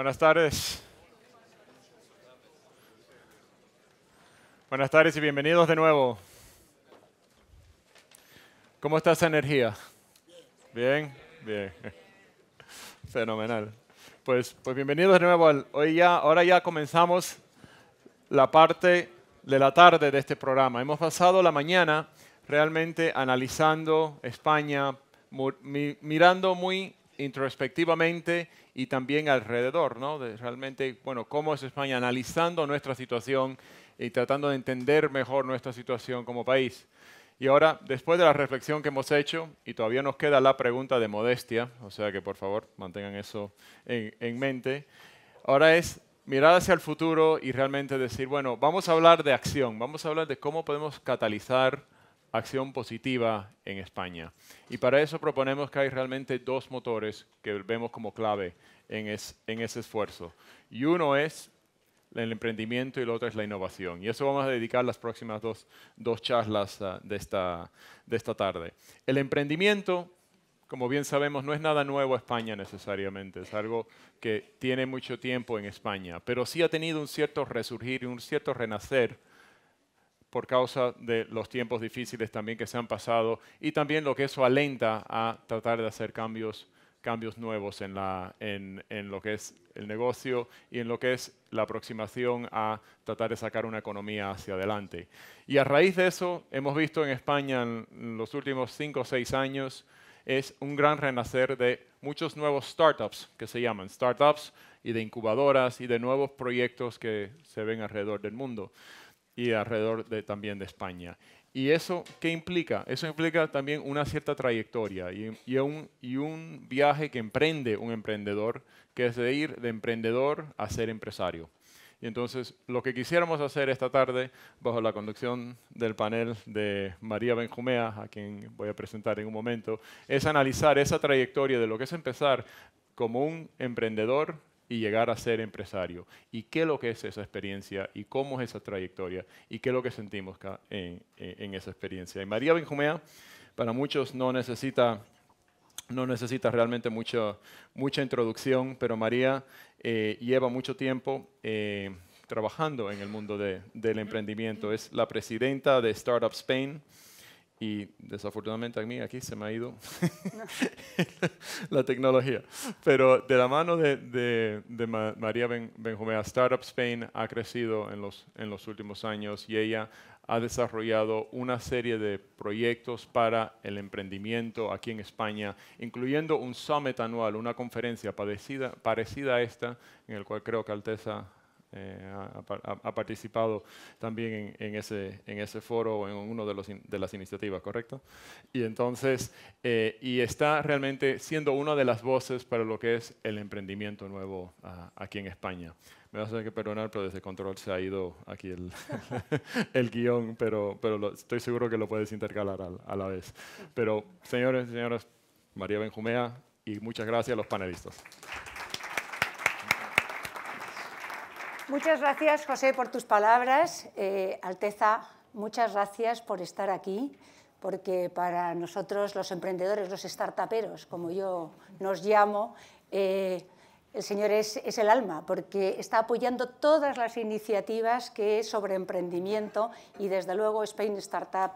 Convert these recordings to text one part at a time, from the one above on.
Buenas tardes. Buenas tardes y bienvenidos de nuevo. ¿Cómo está esa energía? Bien, bien. Fenomenal. Pues bienvenidos de nuevo. Ahora ya comenzamos la parte de la tarde de este programa. Hemos pasado la mañana realmente analizando España, mirando muy introspectivamente y también alrededor, ¿no? De realmente, bueno, cómo es España, analizando nuestra situación y tratando de entender mejor nuestra situación como país. Y ahora, después de la reflexión que hemos hecho, y todavía nos queda la pregunta de modestia, o sea que por favor mantengan eso en mente, ahora es mirar hacia el futuro y realmente decir, bueno, vamos a hablar de acción, vamos a hablar de cómo podemos catalizar acción positiva en España. Y para eso proponemos que hay realmente dos motores que vemos como clave en ese esfuerzo. Y uno es el emprendimiento y el otro es la innovación. Y eso vamos a dedicar las próximas dos charlas de esta tarde. El emprendimiento, como bien sabemos, no es nada nuevo a España necesariamente, es algo que tiene mucho tiempo en España, pero sí ha tenido un cierto resurgir y un cierto renacer por causa de los tiempos difíciles también que se han pasado y también lo que eso alenta a tratar de hacer cambios nuevos en lo que es el negocio y en lo que es la aproximación a tratar de sacar una economía hacia adelante. Y a raíz de eso hemos visto en España en los últimos 5 o 6 años es un gran renacer de muchos nuevos startups que se llaman startups y de incubadoras y de nuevos proyectos que se ven alrededor del mundo y alrededor también de España. ¿Y eso qué implica? Eso implica también una cierta trayectoria y un viaje que emprende un emprendedor, que es de ir de emprendedor a ser empresario. Y entonces, lo que quisiéramos hacer esta tarde, bajo la conducción del panel de María Benjumea, a quien voy a presentar en un momento, es analizar esa trayectoria de lo que es empezar como un emprendedor y llegar a ser empresario. ¿Y qué es lo que es esa experiencia? ¿Y cómo es esa trayectoria? ¿Y qué es lo que sentimos en esa experiencia? Y María Benjumea, para muchos no necesita realmente mucha introducción, pero María lleva mucho tiempo trabajando en el mundo del emprendimiento. Es la presidenta de Startup Spain. Y desafortunadamente a mí aquí se me ha ido la tecnología. Pero de la mano de María Benjumea, Startup Spain ha crecido en los últimos años y ella ha desarrollado una serie de proyectos para el emprendimiento aquí en España, incluyendo un summit anual, una conferencia parecida a esta, en el cual creo que Alteza ha participado también en ese foro o en uno de las iniciativas, ¿correcto? Y entonces, y está realmente siendo una de las voces para lo que es el emprendimiento nuevo aquí en España. Me vas a tener que perdonar, pero desde control se ha ido aquí el guión, pero estoy seguro que lo puedes intercalar a la vez. Pero, señores y señoras, María Benjumea, y muchas gracias a los panelistas. Muchas gracias, José, por tus palabras. Alteza, muchas gracias por estar aquí, porque para nosotros, los emprendedores, los startuperos, como yo nos llamo, el señor es el alma, porque está apoyando todas las iniciativas que es sobre emprendimiento y, desde luego, Spain Startup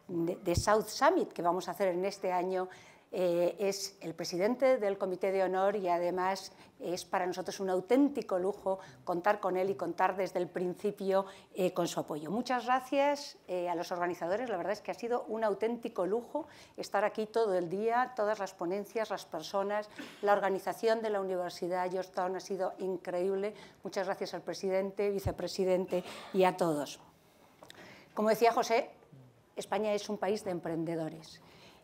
de South Summit, que vamos a hacer en este año, es el presidente del Comité de Honor y además es para nosotros un auténtico lujo contar con él y contar desde el principio con su apoyo. Muchas gracias a los organizadores, la verdad es que ha sido un auténtico lujo estar aquí todo el día, todas las ponencias, las personas, la organización de la Universidad Georgetown ha sido increíble. Muchas gracias al presidente, vicepresidente y a todos. Como decía José, España es un país de emprendedores.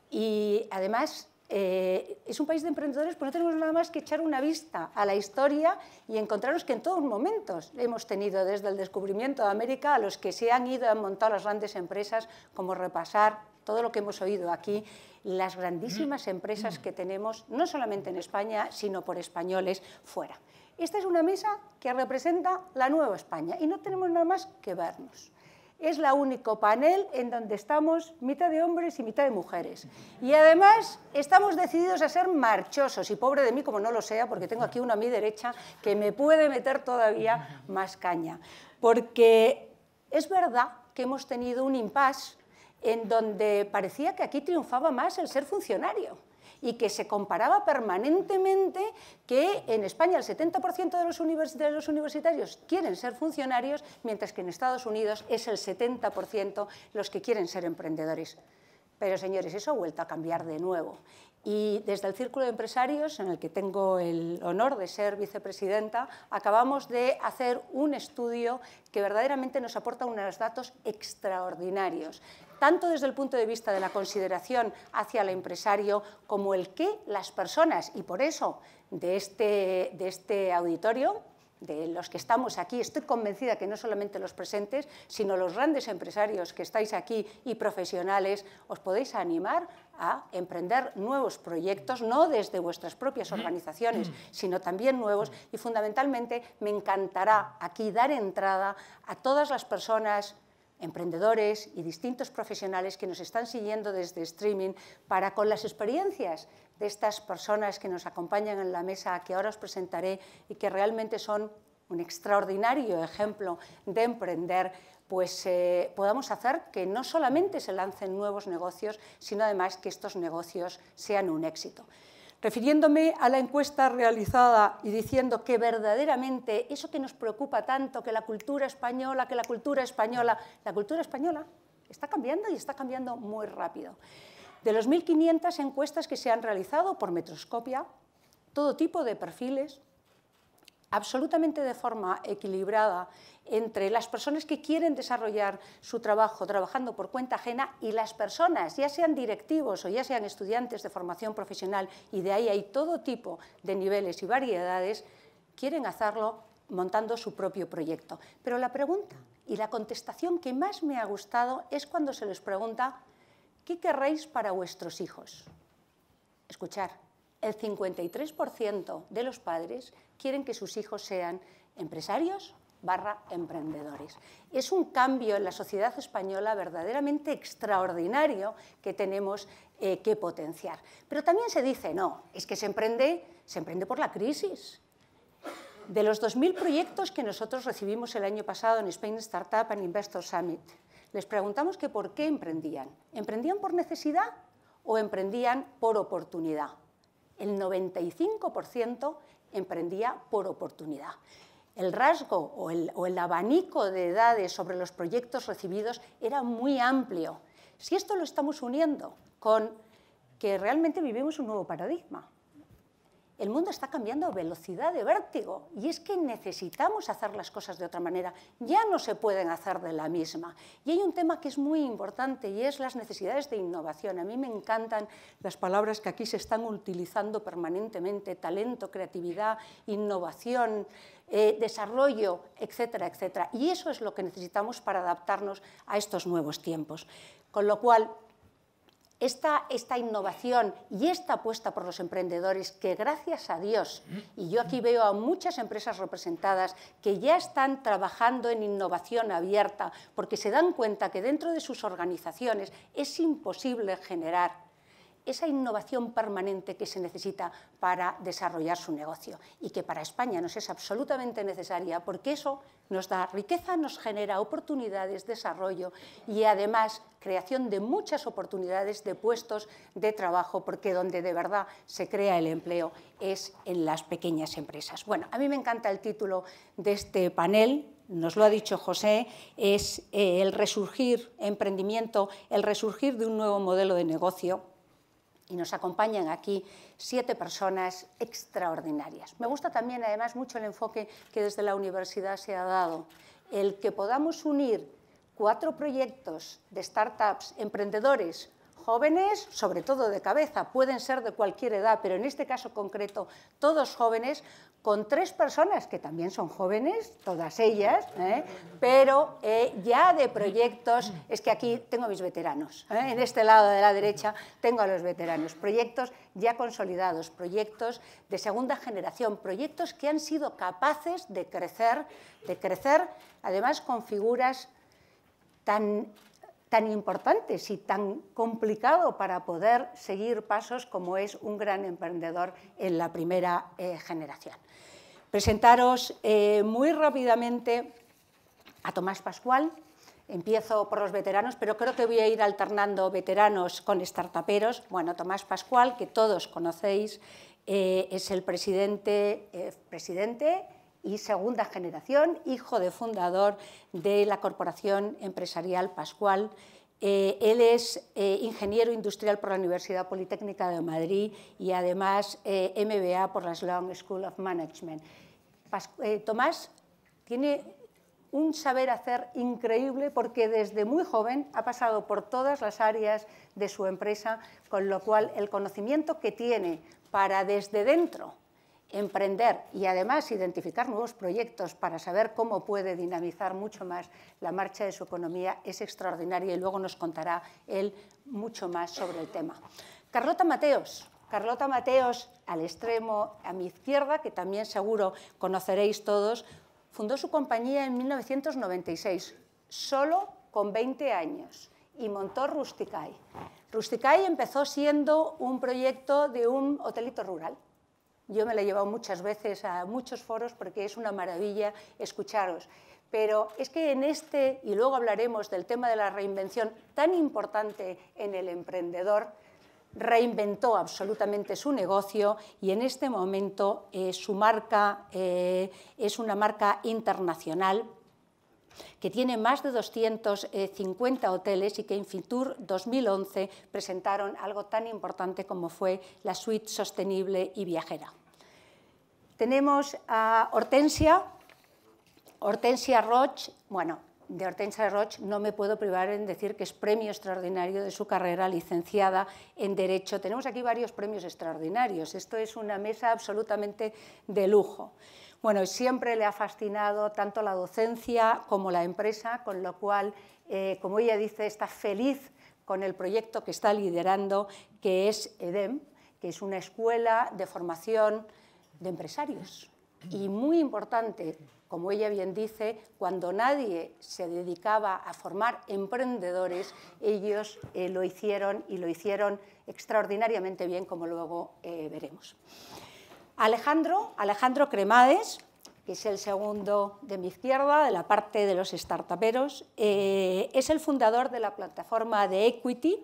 Y además es un país de emprendedores, pues no tenemos nada más que echar una vista a la historia y encontrarnos que en todos momentos hemos tenido, desde el descubrimiento de América, a los que se han ido y han montado las grandes empresas, como repasar todo lo que hemos oído aquí, las grandísimas empresas que tenemos, no solamente en España, sino por españoles fuera. Esta es una mesa que representa la nueva España y no tenemos nada más que vernos. Es el único panel en donde estamos mitad de hombres y mitad de mujeres. Y además estamos decididos a ser marchosos. Y pobre de mí como no lo sea, porque tengo aquí uno a mi derecha que me puede meter todavía más caña. Porque es verdad que hemos tenido un impasse en donde parecía que aquí triunfaba más el ser funcionario y que se comparaba permanentemente que en España el 70% de los universitarios quieren ser funcionarios, mientras que en Estados Unidos es el 70% los que quieren ser emprendedores. Pero, señores, eso ha vuelto a cambiar de nuevo. Y desde el Círculo de Empresarios, en el que tengo el honor de ser vicepresidenta, acabamos de hacer un estudio que verdaderamente nos aporta unos datos extraordinarios, tanto desde el punto de vista de la consideración hacia el empresario como el que las personas, y por eso de este auditorio, de los que estamos aquí, estoy convencida que no solamente los presentes, sino los grandes empresarios que estáis aquí y profesionales, os podéis animar a emprender nuevos proyectos, no desde vuestras propias organizaciones, sino también nuevos, y fundamentalmente me encantará aquí dar entrada a todas las personas, emprendedores y distintos profesionales que nos están siguiendo desde streaming para, con las experiencias de estas personas que nos acompañan en la mesa que ahora os presentaré y que realmente son un extraordinario ejemplo de emprender, pues podamos hacer que no solamente se lancen nuevos negocios, sino además que estos negocios sean un éxito. Refiriéndome a la encuesta realizada y diciendo que verdaderamente eso que nos preocupa tanto, que la cultura española está cambiando y está cambiando muy rápido. De los 1.500 encuestas que se han realizado por Metroscopia, todo tipo de perfiles, absolutamente de forma equilibrada entre las personas que quieren desarrollar su trabajo trabajando por cuenta ajena y las personas, ya sean directivos o ya sean estudiantes de formación profesional, y de ahí hay todo tipo de niveles y variedades, quieren hacerlo montando su propio proyecto. Pero la pregunta y la contestación que más me ha gustado es cuando se les pregunta ¿qué querréis para vuestros hijos? Escuchar, el 53% de los padres quieren que sus hijos sean empresarios / emprendedores. Es un cambio en la sociedad española verdaderamente extraordinario que tenemos que potenciar. Pero también se dice, no, es que se emprende por la crisis. De los 2.000 proyectos que nosotros recibimos el año pasado en Spain Startup and Investor Summit, les preguntamos que por qué emprendían. ¿Emprendían por necesidad o emprendían por oportunidad? El 95% emprendía por oportunidad. El rasgo o el abanico de edades sobre los proyectos recibidos era muy amplio. Si esto lo estamos uniendo con que realmente vivimos un nuevo paradigma, el mundo está cambiando a velocidad de vértigo y es que necesitamos hacer las cosas de otra manera. Ya no se pueden hacer de la misma. Y hay un tema que es muy importante y es las necesidades de innovación. A mí me encantan las palabras que aquí se están utilizando permanentemente: talento, creatividad, innovación, desarrollo, etcétera, etcétera. Y eso es lo que necesitamos para adaptarnos a estos nuevos tiempos. Con lo cual, esta innovación y esta apuesta por los emprendedores, que gracias a Dios, y yo aquí veo a muchas empresas representadas que ya están trabajando en innovación abierta porque se dan cuenta que dentro de sus organizaciones es imposible generar esa innovación permanente que se necesita para desarrollar su negocio y que para España nos es absolutamente necesaria porque eso nos da riqueza, nos genera oportunidades, desarrollo y además creación de muchas oportunidades de puestos de trabajo, porque donde de verdad se crea el empleo es en las pequeñas empresas. Bueno, a mí me encanta el título de este panel. Nos lo ha dicho José, es el resurgir, emprendimiento, el resurgir de un nuevo modelo de negocio. Y nos acompañan aquí 7 personas extraordinarias. Me gusta también, además, mucho el enfoque que desde la universidad se ha dado. El que podamos unir 4 proyectos de startups, emprendedores, jóvenes, sobre todo de cabeza, pueden ser de cualquier edad, pero en este caso concreto, todos jóvenes, con 3 personas que también son jóvenes, todas ellas, pero ya de proyectos, es que aquí tengo a mis veteranos, en este lado de la derecha tengo a los veteranos, proyectos ya consolidados, proyectos de segunda generación, proyectos que han sido capaces de crecer además con figuras tan importantes y tan complicado para poder seguir pasos como es un gran emprendedor en la primera generación. Presentaros muy rápidamente a Tomás Pascual. Empiezo por los veteranos, pero creo que voy a ir alternando veteranos con startuperos. Bueno, Tomás Pascual, que todos conocéis, es el presidente y segunda generación, hijo de fundador de la Corporación Empresarial Pascual. Él es ingeniero industrial por la Universidad Politécnica de Madrid y además MBA por la Sloan School of Management. Tomás tiene un saber hacer increíble porque desde muy joven ha pasado por todas las áreas de su empresa, con lo cual el conocimiento que tiene para desde dentro emprender y además identificar nuevos proyectos para saber cómo puede dinamizar mucho más la marcha de su economía es extraordinario y luego nos contará él mucho más sobre el tema. Carlota Mateos al extremo a mi izquierda, que también seguro conoceréis todos, fundó su compañía en 1996, solo con 20 años, y montó Rusticay. Rusticay empezó siendo un proyecto de un hotelito rural. Yo me lo he llevado muchas veces a muchos foros porque es una maravilla escucharos. Pero es que en este, y luego hablaremos del tema de la reinvención tan importante en el emprendedor, reinventó absolutamente su negocio y en este momento su marca es una marca internacional que tiene más de 250 hoteles y que en Fitur 2011 presentaron algo tan importante como fue la suite sostenible y viajera. Tenemos a Hortensia Roig. Bueno, de Hortensia Roig no me puedo privar en decir que es premio extraordinario de su carrera, licenciada en Derecho. Tenemos aquí varios premios extraordinarios. Esto es una mesa absolutamente de lujo. Bueno, siempre le ha fascinado tanto la docencia como la empresa, con lo cual, como ella dice, está feliz con el proyecto que está liderando, que es EDEM, que es una escuela de formación de empresarios. Y muy importante, como ella bien dice, cuando nadie se dedicaba a formar emprendedores, ellos lo hicieron y lo hicieron extraordinariamente bien, como luego veremos. Alejandro Cremades, que es el segundo de mi izquierda, de la parte de los startuperos, es el fundador de la plataforma de equity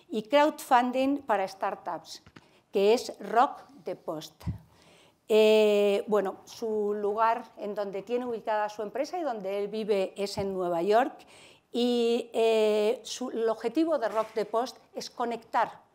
y crowdfunding para startups, que es Rock the Post. Bueno, su lugar en donde tiene ubicada su empresa y donde él vive es en Nueva York y el objetivo de Rock the Post es conectar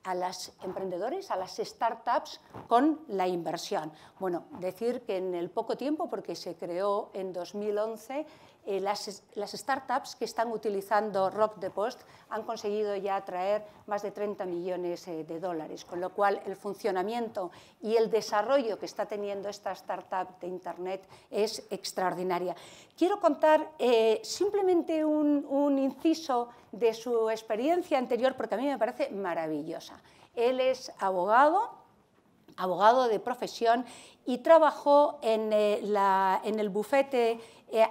a los emprendedores, a las startups con la inversión. Bueno, decir que en el poco tiempo, porque se creó en 2011, las startups que están utilizando Rock the Post han conseguido ya atraer más de 30 millones de dólares, con lo cual el funcionamiento y el desarrollo que está teniendo esta startup de Internet es extraordinaria. Quiero contar simplemente un inciso de su experiencia anterior, porque a mí me parece maravillosa. Él es abogado de profesión y trabajó en el bufete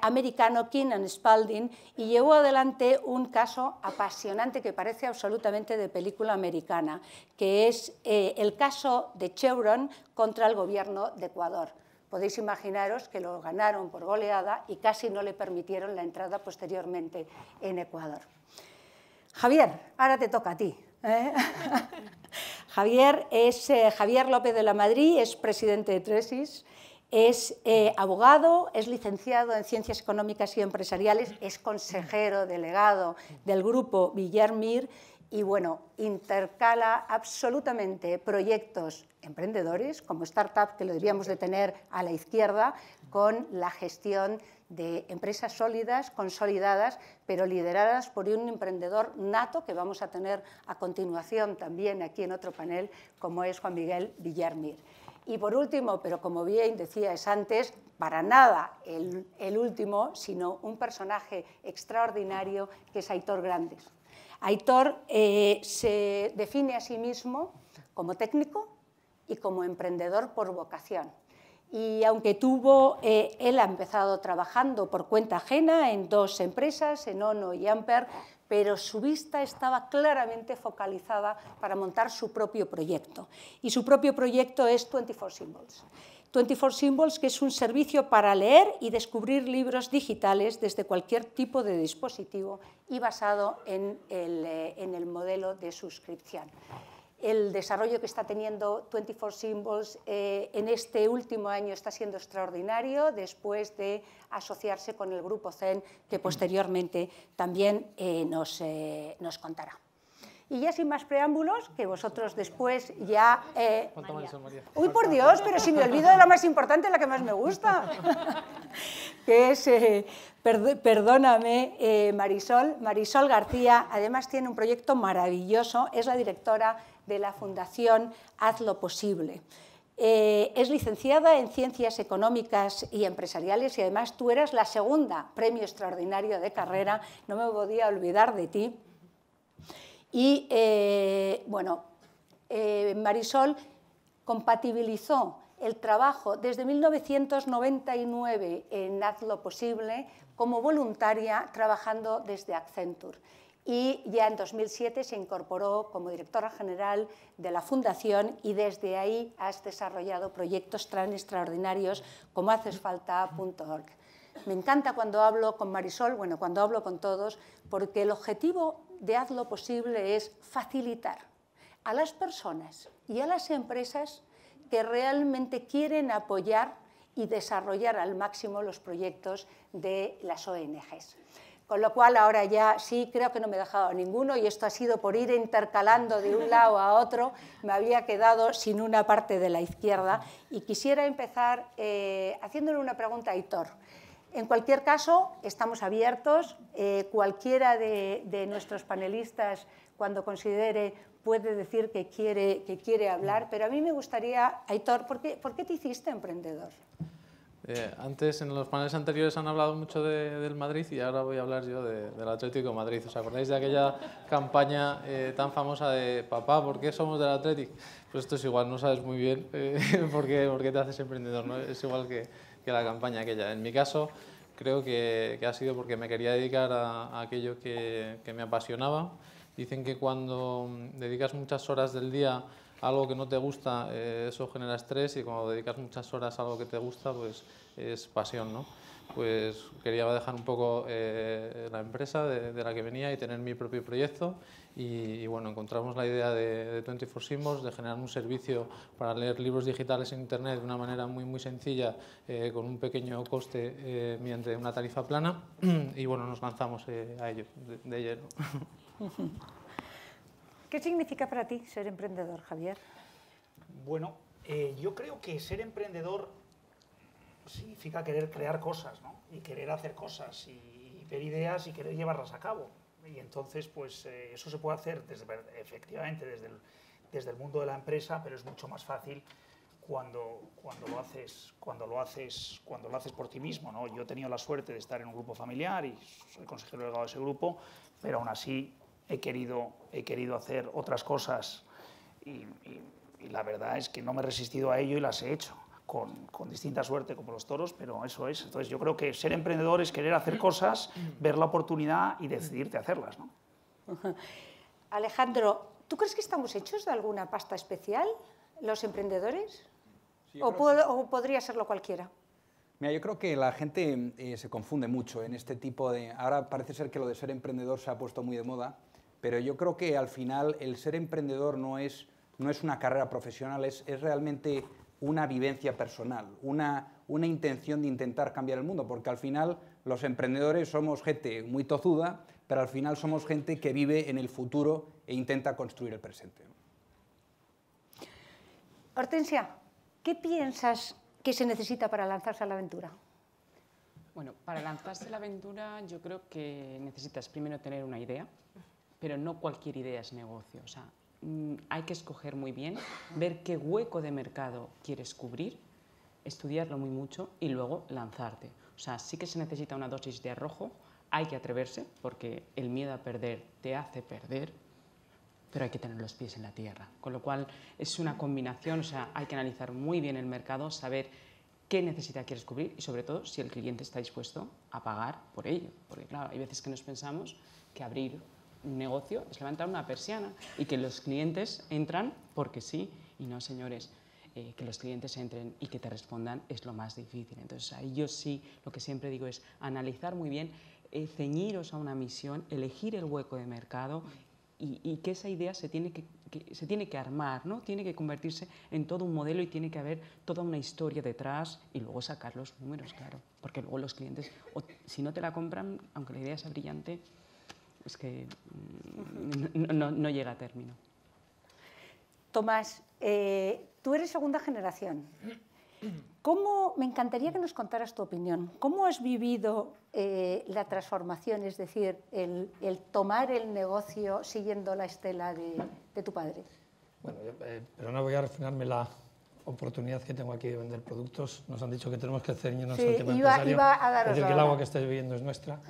americano King & Spalding y llevó adelante un caso apasionante que parece absolutamente de película americana, que es el caso de Chevron contra el gobierno de Ecuador. Podéis imaginaros que lo ganaron por goleada y casi no le permitieron la entrada posteriormente en Ecuador. Javier, ahora te toca a ti. Javier López de la Madrid, es presidente de Tresis, es abogado, es licenciado en Ciencias Económicas y Empresariales, es consejero delegado del grupo Villar Mir y, bueno, intercala absolutamente proyectos emprendedores, como startup, que lo deberíamos de tener a la izquierda, con la gestión de empresas sólidas, consolidadas, pero lideradas por un emprendedor nato que vamos a tener a continuación también aquí en otro panel, como es Juan Miguel Villar Mir. Y por último, pero como bien decíais antes, para nada el último, sino un personaje extraordinario que es Aitor Grandes. Aitor se define a sí mismo como técnico y como emprendedor por vocación. Y aunque él ha empezado trabajando por cuenta ajena en 2 empresas, en Ono y Amper, pero su vista estaba claramente focalizada para montar su propio proyecto. Y su propio proyecto es 24 Symbols. 24 Symbols, que es un servicio para leer y descubrir libros digitales desde cualquier tipo de dispositivo y basado en el modelo de suscripción. El desarrollo que está teniendo 24 Symbols en este último año está siendo extraordinario después de asociarse con el Grupo Zen, que posteriormente también nos contará. Y ya sin más preámbulos, que vosotros después ya... ¡Uy, por Dios! Pero si me olvido de la más importante, la que más me gusta, que es, perdóname, Marisol. Marisol García, además tiene un proyecto maravilloso, es la directora de la Fundación Haz lo Posible. Es licenciada en Ciencias Económicas y Empresariales y además tú eras la segunda premio extraordinario de carrera, no me podía olvidar de ti. Y Marisol compatibilizó el trabajo desde 1999 en Haz lo Posible como voluntaria trabajando desde Accenture. Y ya en 2007 se incorporó como directora general de la Fundación y desde ahí has desarrollado proyectos tan extraordinarios como hacesfalta.org. Me encanta cuando hablo con Marisol, cuando hablo con todos, porque el objetivo de Haz lo Posible es facilitar a las personas y a las empresas que realmente quieren apoyar y desarrollar al máximo los proyectos de las ONGs. Con lo cual, ahora ya sí, creo que no me he dejado a ninguno y esto ha sido por ir intercalando de un lado a otro. Me había quedado sin una parte de la izquierda y quisiera empezar haciéndole una pregunta a Aitor. En cualquier caso, estamos abiertos. Cualquiera de nuestros panelistas, cuando considere, puede decir que quiere hablar. Pero a mí me gustaría, Aitor, ¿por qué te hiciste emprendedor? Antes, en los paneles anteriores han hablado mucho del Madrid y ahora voy a hablar yo del Atlético de Madrid. ¿Os acordáis de aquella campaña tan famosa de papá, ¿por qué somos del Atlético? Pues esto es igual, no sabes muy bien por qué te haces emprendedor, ¿no? Es igual que la campaña aquella. En mi caso, creo que ha sido porque me quería dedicar a aquello que me apasionaba. Dicen que cuando dedicas muchas horas del día algo que no te gusta, eso genera estrés, y cuando dedicas muchas horas a algo que te gusta, pues es pasión, ¿no? Pues quería dejar un poco la empresa de la que venía y tener mi propio proyecto y bueno, encontramos la idea de 24 Symbols, de generar un servicio para leer libros digitales en Internet de una manera muy sencilla, con un pequeño coste mediante una tarifa plana y bueno, nos lanzamos a ello de lleno. ¿Qué significa para ti ser emprendedor, Javier? Bueno, yo creo que ser emprendedor significa querer crear cosas, ¿no? Y querer hacer cosas y ver ideas y querer llevarlas a cabo. Y entonces, pues eso se puede hacer efectivamente desde el mundo de la empresa, pero es mucho más fácil cuando lo haces por ti mismo, ¿no? Yo he tenido la suerte de estar en un grupo familiar y soy consejero delegado de ese grupo, pero aún así he querido hacer otras cosas y la verdad es que no me he resistido a ello y las he hecho con distinta suerte, como los toros, pero eso es. Entonces yo creo que ser emprendedor es querer hacer cosas, ver la oportunidad y decidirte a hacerlas, ¿no? Alejandro, ¿tú crees que estamos hechos de alguna pasta especial, los emprendedores? Sí, ¿O podría serlo cualquiera? Mira, yo creo que la gente se confunde mucho en este tipo de... Ahora parece ser que lo de ser emprendedor se ha puesto muy de moda, pero yo creo que al final el ser emprendedor no es una carrera profesional, es realmente una vivencia personal, una intención de intentar cambiar el mundo, porque al final los emprendedores somos gente muy tozuda, pero al final somos gente que vive en el futuro e intenta construir el presente. Hortensia, ¿qué piensas que se necesita para lanzarse a la aventura? Bueno, para lanzarse a la aventura yo creo que necesitas primero tener una idea, pero no cualquier idea es negocio. O sea, hay que escoger muy bien, ver qué hueco de mercado quieres cubrir, estudiarlo muy mucho y luego lanzarte. O sea, sí que se necesita una dosis de arrojo, hay que atreverse porque el miedo a perder te hace perder, pero hay que tener los pies en la tierra. Con lo cual es una combinación, o sea, hay que analizar muy bien el mercado, saber qué necesidad quieres cubrir y sobre todo si el cliente está dispuesto a pagar por ello. Porque claro, hay veces que nos pensamos que abrir un negocio es levantar una persiana y que los clientes entran porque sí, y no, señores, que los clientes entren y que te respondan es lo más difícil. Entonces ahí yo sí, lo que siempre digo es analizar muy bien, ceñiros a una misión, elegir el hueco de mercado y que esa idea se tiene que armar, ¿no? Tiene que convertirse en todo un modelo y tiene que haber toda una historia detrás y luego sacar los números, claro, porque luego los clientes, si no te la compran, aunque la idea sea brillante, es que no llega a término. Tomás, tú eres segunda generación. Me encantaría que nos contaras tu opinión. ¿Cómo has vivido la transformación, es decir, el tomar el negocio siguiendo la estela de tu padre? Bueno, pero no voy a refinarme la oportunidad que tengo aquí de vender productos. Nos han dicho que tenemos que ceñirnos al tema empresario. Iba a daros es decir, que el agua que estáis bebiendo es nuestra.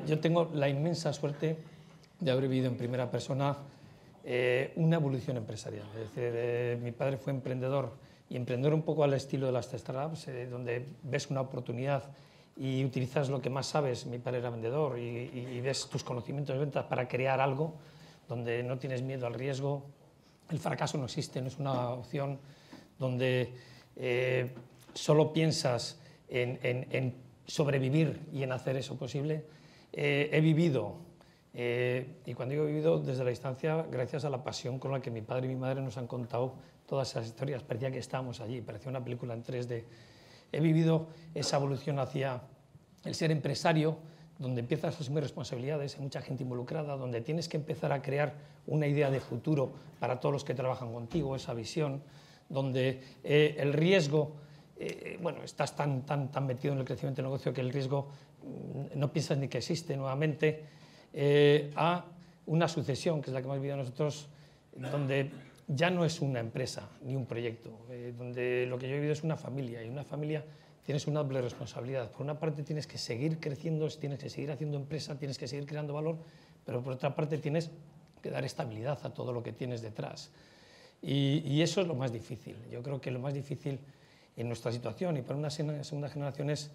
Yo tengo la inmensa suerte de haber vivido en primera persona una evolución empresarial. Es decir, mi padre fue emprendedor y emprendedor un poco al estilo de las startups, donde ves una oportunidad y utilizas lo que más sabes. Mi padre era vendedor y ves tus conocimientos de ventas para crear algo donde no tienes miedo al riesgo. El fracaso no existe, no es una opción, donde solo piensas en sobrevivir y en hacer eso posible. He vivido, y cuando digo he vivido desde la distancia, gracias a la pasión con la que mi padre y mi madre nos han contado todas esas historias, parecía que estábamos allí, parecía una película en 3D. He vivido esa evolución hacia el ser empresario, donde empiezas a asumir responsabilidades, hay mucha gente involucrada, donde tienes que empezar a crear una idea de futuro para todos los que trabajan contigo, esa visión, donde el riesgo, estás tan metido en el crecimiento del negocio que el riesgo no piensas ni que existe nuevamente, a una sucesión, que es la que hemos vivido nosotros, donde ya no es una empresa ni un proyecto, donde lo que yo he vivido es una familia, y una familia tienes una doble responsabilidad. Por una parte tienes que seguir creciendo, tienes que seguir haciendo empresa, tienes que seguir creando valor, pero por otra parte tienes que dar estabilidad a todo lo que tienes detrás. Y eso es lo más difícil. Yo creo que lo más difícil en nuestra situación y para una segunda generación es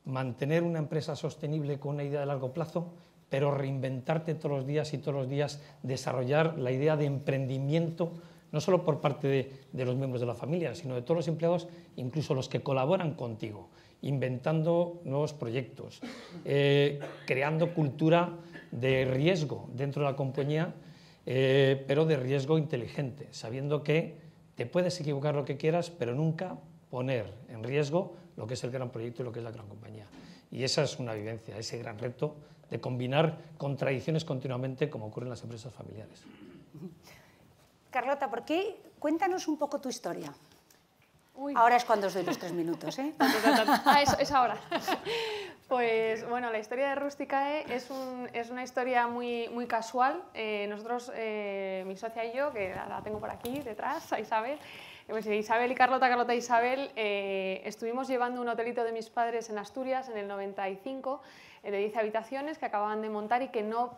mantener una empresa sostenible con una idea de largo plazo, pero reinventarte todos los días y todos los días desarrollar la idea de emprendimiento, no solo por parte de los miembros de la familia, sino de todos los empleados, incluso los que colaboran contigo, inventando nuevos proyectos, creando cultura de riesgo dentro de la compañía, pero de riesgo inteligente, sabiendo que te puedes equivocar lo que quieras, pero nunca poner en riesgo lo que es el gran proyecto y lo que es la gran compañía. Y esa es una vivencia, ese gran reto de combinar contradicciones continuamente, como ocurre en las empresas familiares. Carlota, cuéntanos un poco tu historia. Ahora es cuando os doy los 3 minutos, ¿eh? Es ahora. Pues bueno, la historia de Rusticae es una historia muy casual. Nosotros, mi socia y yo, que la tengo por aquí detrás, a Isabel, pues Isabel y Carlota, Carlota e Isabel, estuvimos llevando un hotelito de mis padres en Asturias en el 95, de 10 habitaciones que acababan de montar y que no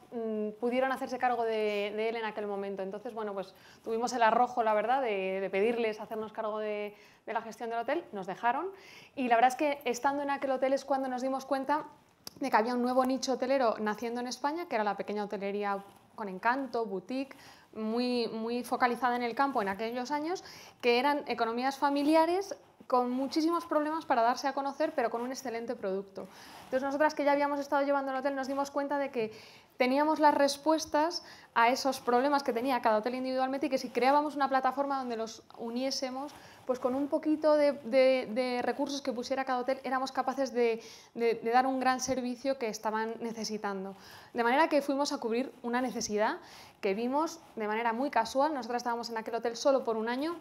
pudieron hacerse cargo de él en aquel momento. Entonces, bueno, pues tuvimos el arrojo, la verdad, de pedirles hacernos cargo de la gestión del hotel, nos dejaron y la verdad es que estando en aquel hotel es cuando nos dimos cuenta de que había un nuevo nicho hotelero naciendo en España, que era la pequeña hotelería con encanto, boutique, muy focalizada en el campo en aquellos años, que eran economías familiares con muchísimos problemas para darse a conocer, pero con un excelente producto. Entonces, nosotras que ya habíamos estado llevando el hotel nos dimos cuenta de que teníamos las respuestas a esos problemas que tenía cada hotel individualmente y que si creábamos una plataforma donde los uniésemos, pues con un poquito de recursos que pusiera cada hotel éramos capaces de dar un gran servicio que estaban necesitando. De manera que fuimos a cubrir una necesidad que vimos de manera muy casual. Nosotras estábamos en aquel hotel solo por un año.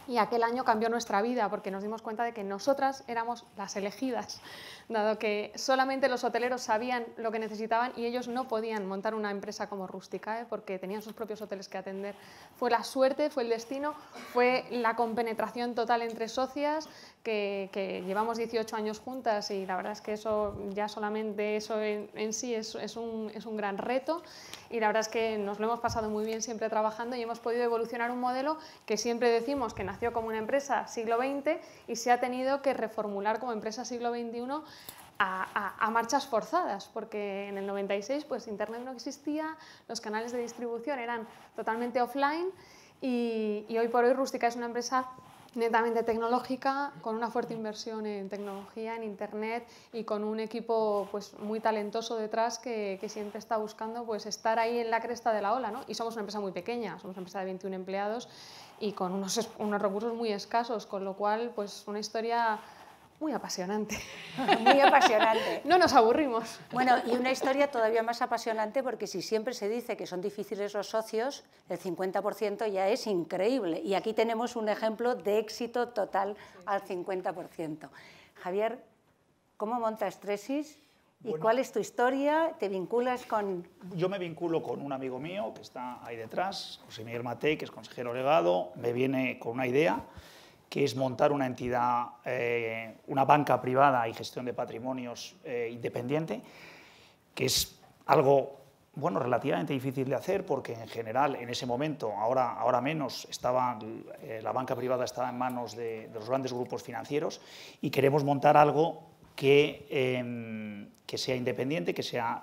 Y aquel año cambió nuestra vida porque nos dimos cuenta de que nosotras éramos las elegidas, dado que solamente los hoteleros sabían lo que necesitaban y ellos no podían montar una empresa como Rusticae porque tenían sus propios hoteles que atender. Fue la suerte, fue el destino, fue la compenetración total entre socias que llevamos 18 años juntas y la verdad es que eso, ya solamente eso en sí es un gran reto y la verdad es que nos lo hemos pasado muy bien siempre trabajando y hemos podido evolucionar un modelo que siempre decimos que nació nació como una empresa siglo XX y se ha tenido que reformular como empresa siglo XXI a marchas forzadas, porque en el 96 pues Internet no existía, los canales de distribución eran totalmente offline y hoy por hoy Rústica es una empresa netamente tecnológica, con una fuerte inversión en tecnología, en Internet y con un equipo pues, muy talentoso detrás que siempre está buscando pues, estar ahí en la cresta de la ola, ¿no? Y somos una empresa muy pequeña, somos una empresa de 21 empleados y con unos recursos muy escasos, con lo cual pues una historia muy apasionante. Muy apasionante. No nos aburrimos. Bueno, y una historia todavía más apasionante porque si siempre se dice que son difíciles los socios, el 50% ya es increíble. Y aquí tenemos un ejemplo de éxito total al 50%. Javier, ¿cómo montas Tresis? ¿Y cuál es tu historia? ¿Te vinculas con...? Yo me vinculo con un amigo mío que está ahí detrás, José Miguel Matei, que es consejero legado, me viene con una idea, que es montar una entidad, una banca privada y gestión de patrimonios independiente, que es algo bueno, relativamente difícil de hacer porque en general en ese momento, ahora menos, la banca privada estaba en manos de los grandes grupos financieros y queremos montar algo que sea independiente, que sea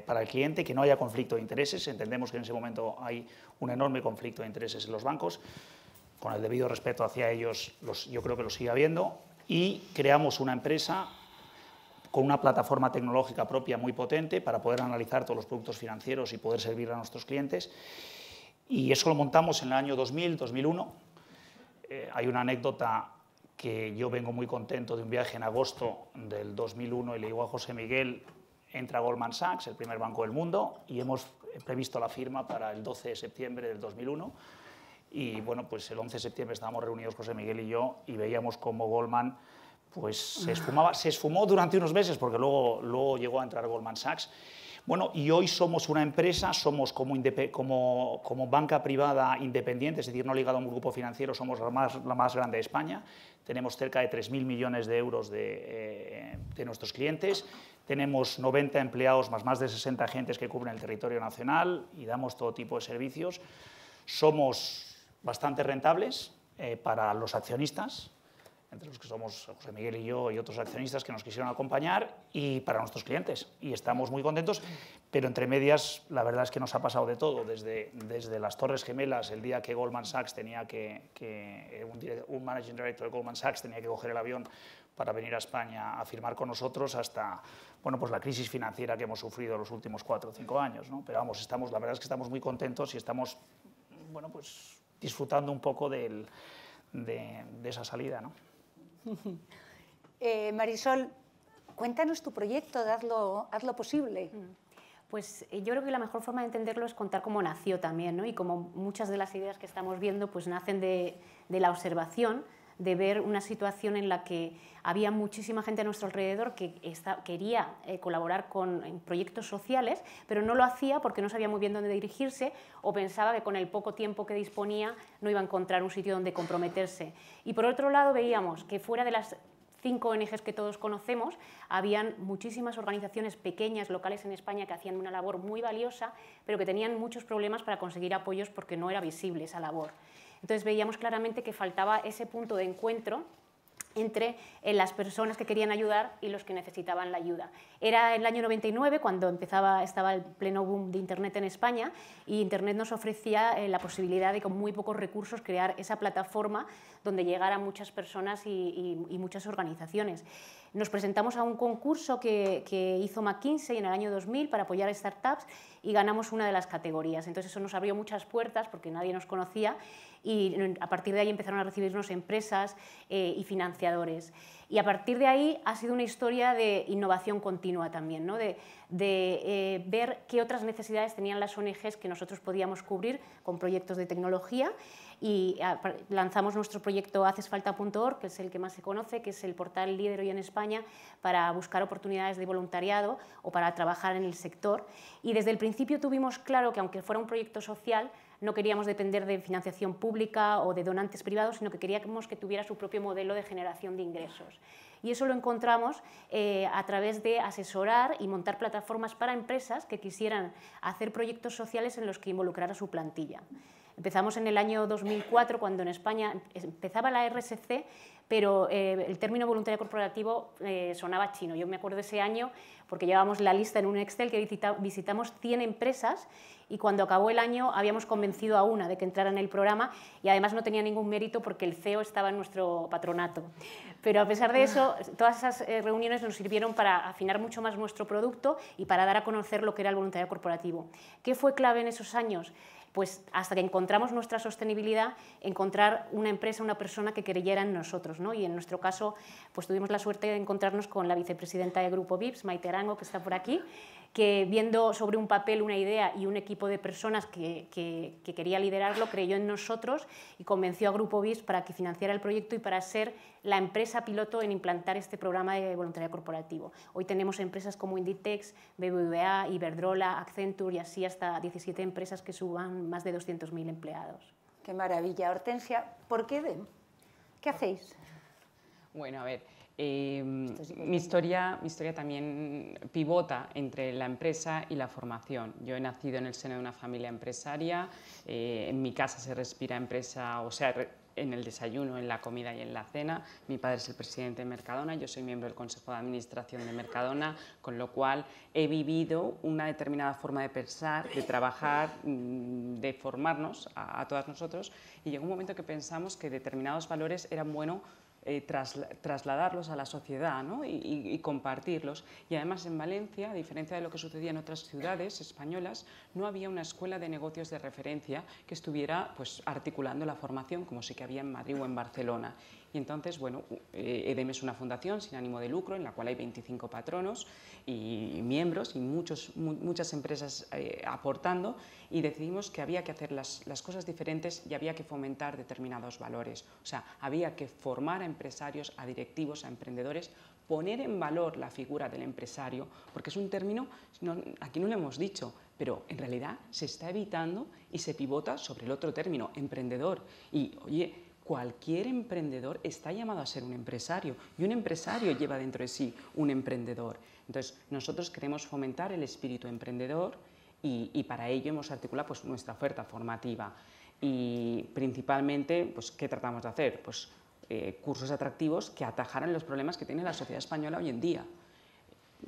para el cliente, que no haya conflicto de intereses. Entendemos que en ese momento hay un enorme conflicto de intereses en los bancos. Con el debido respeto hacia ellos, yo creo que lo sigue habiendo, y creamos una empresa con una plataforma tecnológica propia muy potente para poder analizar todos los productos financieros y poder servir a nuestros clientes. Y eso lo montamos en el año 2000, 2001. Hay una anécdota que yo vengo muy contento de un viaje en agosto del 2001 y le digo a José Miguel, entra Goldman Sachs, el primer banco del mundo, y hemos previsto la firma para el 12 de septiembre del 2001. Y bueno, pues el 11 de septiembre estábamos reunidos José Miguel y yo y veíamos cómo Goldman pues, se esfumó durante unos meses porque luego llegó a entrar Goldman Sachs. Bueno, y hoy somos una empresa, somos como banca privada independiente, es decir, no ligada a un grupo financiero, somos la más grande de España. Tenemos cerca de 3.000 millones de euros de nuestros clientes. Tenemos 90 empleados más de 60 agentes que cubren el territorio nacional y damos todo tipo de servicios. Somos bastante rentables para los accionistas, entre los que somos José Miguel y yo y otros accionistas que nos quisieron acompañar, y para nuestros clientes. Y estamos muy contentos, pero entre medias la verdad es que nos ha pasado de todo, desde las Torres Gemelas, el día que Goldman Sachs tenía un managing director de Goldman Sachs tenía que coger el avión para venir a España a firmar con nosotros, hasta bueno, pues la crisis financiera que hemos sufrido los últimos 4 o 5 años, ¿no? Pero vamos, la verdad es que estamos muy contentos y estamos bueno, pues disfrutando un poco de esa salida, ¿no? Marisol, cuéntanos tu proyecto, hazlo posible. Pues yo creo que la mejor forma de entenderlo es contar cómo nació también, ¿no? Y como muchas de las ideas que estamos viendo pues nacen de la observación, de ver una situación en la que había muchísima gente a nuestro alrededor que quería colaborar en proyectos sociales, pero no lo hacía porque no sabía muy bien dónde dirigirse o pensaba que con el poco tiempo que disponía no iba a encontrar un sitio donde comprometerse. Y por otro lado veíamos que fuera de las 5 ONGs que todos conocemos, habían muchísimas organizaciones pequeñas, locales en España, que hacían una labor muy valiosa, pero que tenían muchos problemas para conseguir apoyos porque no era visible esa labor. Entonces veíamos claramente que faltaba ese punto de encuentro entre las personas que querían ayudar y los que necesitaban la ayuda. Era el año 99 cuando estaba el pleno boom de Internet en España, y Internet nos ofrecía la posibilidad de con muy pocos recursos crear esa plataforma donde llegaran muchas personas y muchas organizaciones. Nos presentamos a un concurso que hizo McKinsey en el año 2000 para apoyar a startups y ganamos una de las categorías. Entonces eso nos abrió muchas puertas porque nadie nos conocía, y a partir de ahí empezaron a recibirnos empresas y financiadores. Y a partir de ahí ha sido una historia de innovación continua también, ¿no? de ver qué otras necesidades tenían las ONGs que nosotros podíamos cubrir con proyectos de tecnología, y lanzamos nuestro proyecto hacesfalta.org, que es el que más se conoce, que es el portal líder hoy en España para buscar oportunidades de voluntariado o para trabajar en el sector. Y desde el principio tuvimos claro que aunque fuera un proyecto social, no queríamos depender de financiación pública o de donantes privados, sino que queríamos que tuviera su propio modelo de generación de ingresos. Y eso lo encontramos a través de asesorar y montar plataformas para empresas que quisieran hacer proyectos sociales en los que involucrara su plantilla. Empezamos en el año 2004, cuando en España empezaba la RSC, pero el término voluntario corporativo sonaba chino. Yo me acuerdo de ese año porque llevábamos la lista en un Excel que visitamos 100 empresas y cuando acabó el año habíamos convencido a una de que entrara en el programa y además no tenía ningún mérito porque el CEO estaba en nuestro patronato. Pero a pesar de eso, todas esas reuniones nos sirvieron para afinar mucho más nuestro producto y para dar a conocer lo que era el voluntariado corporativo. ¿Qué fue clave en esos años? Pues hasta que encontramos nuestra sostenibilidad, encontrar una empresa, una persona que creyera en nosotros, ¿no? Y en nuestro caso, pues tuvimos la suerte de encontrarnos con la vicepresidenta de Grupo VIPS, Maite Arango, que está por aquí, que viendo sobre un papel una idea y un equipo de personas que quería liderarlo, creyó en nosotros y convenció a Grupo VIPS para que financiara el proyecto y para ser la empresa piloto en implantar este programa de voluntariado corporativo. Hoy tenemos empresas como Inditex, BBVA, Iberdrola, Accenture y así hasta 17 empresas que suban más de 200.000 empleados. Qué maravilla. Hortensia, ¿por qué EDEM? ¿Qué hacéis? Bueno, a ver, mi historia también pivota entre la empresa y la formación. Yo he nacido en el seno de una familia empresaria, en mi casa se respira empresa, o sea, en el desayuno, en la comida y en la cena. Mi padre es el presidente de Mercadona, yo soy miembro del Consejo de Administración de Mercadona, con lo cual he vivido una determinada forma de pensar, de trabajar, de formarnos a todas nosotros, y llegó un momento que pensamos que determinados valores eran buenos trasladarlos a la sociedad, ¿no? y compartirlos. Y además en Valencia, a diferencia de lo que sucedía en otras ciudades españolas, no había una escuela de negocios de referencia que estuviera pues, articulando la formación como sí que había en Madrid o en Barcelona. Y entonces, bueno, EDEM es una fundación sin ánimo de lucro en la cual hay 25 patronos y miembros y muchas empresas aportando, y decidimos que había que hacer las cosas diferentes y había que fomentar determinados valores. O sea, había que formar a empresarios, a directivos, a emprendedores, poner en valor la figura del empresario, porque es un término, aquí no lo hemos dicho, pero en realidad se está evitando y se pivota sobre el otro término, emprendedor. Y, oye, cualquier emprendedor está llamado a ser un empresario y un empresario lleva dentro de sí un emprendedor. Entonces, nosotros queremos fomentar el espíritu emprendedor y para ello hemos articulado pues, nuestra oferta formativa. Y principalmente, pues, ¿qué tratamos de hacer? Pues, cursos atractivos que atajaran los problemas que tiene la sociedad española hoy en día.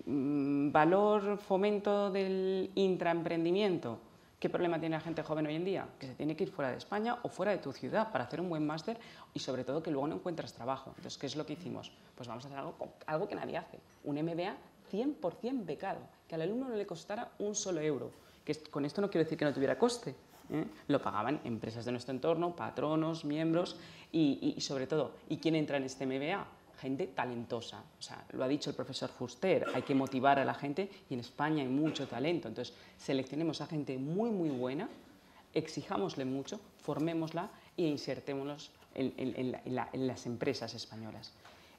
Valor, fomento del intraemprendimiento. ¿Qué problema tiene la gente joven hoy en día? Que se tiene que ir fuera de España o fuera de tu ciudad para hacer un buen máster y sobre todo que luego no encuentras trabajo. Entonces, ¿qué es lo que hicimos? Pues vamos a hacer algo que nadie hace, un MBA 100% becado, que al alumno no le costara un solo euro. Que con esto no quiero decir que no tuviera coste, lo pagaban empresas de nuestro entorno, patronos, miembros y sobre todo, ¿y quién entra en este MBA? Gente talentosa, o sea, lo ha dicho el profesor Fuster, hay que motivar a la gente y en España hay mucho talento, entonces seleccionemos a gente muy muy buena, exijámosle mucho, formémosla e insertémoslos en las empresas españolas.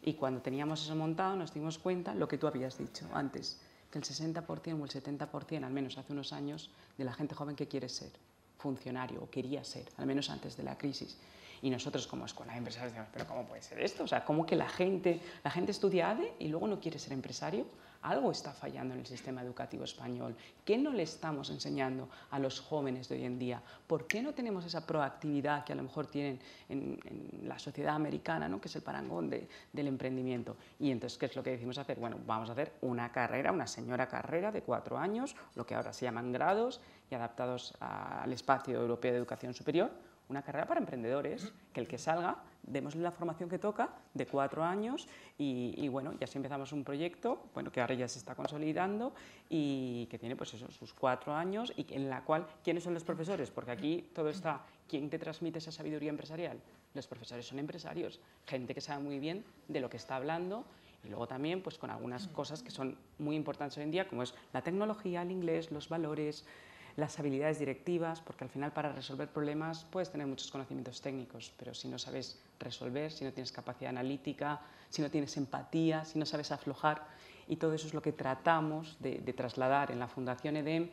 Y cuando teníamos eso montado nos dimos cuenta, lo que tú habías dicho antes, que el 60% o el 70%, al menos hace unos años, de la gente joven que quiere ser funcionario o quería ser, al menos antes de la crisis. Y nosotros como escuela de empresarios decimos, ¿pero cómo puede ser esto? O sea, ¿cómo que la gente estudia ADE y luego no quiere ser empresario? Algo está fallando en el sistema educativo español. ¿Qué no le estamos enseñando a los jóvenes de hoy en día? ¿Por qué no tenemos esa proactividad que a lo mejor tienen en la sociedad americana, ¿no? Que es el parangón del emprendimiento? Y entonces, ¿qué es lo que decimos hacer? Bueno, vamos a hacer una carrera, una señora carrera de 4 años, lo que ahora se llaman grados y adaptados al espacio europeo de educación superior, una carrera para emprendedores, que el que salga, démosle la formación que toca de 4 años y bueno, ya así empezamos un proyecto, bueno, que ahora ya se está consolidando y que tiene pues eso, sus 4 años y en la cual, ¿quiénes son los profesores? Porque aquí todo está, ¿quién te transmite esa sabiduría empresarial? Los profesores son empresarios, gente que sabe muy bien de lo que está hablando y luego también pues con algunas cosas que son muy importantes hoy en día, como es la tecnología, el inglés, los valores, las habilidades directivas, porque al final para resolver problemas puedes tener muchos conocimientos técnicos, pero si no sabes resolver, si no tienes capacidad analítica, si no tienes empatía, si no sabes aflojar, y todo eso es lo que tratamos de trasladar en la Fundación EDEM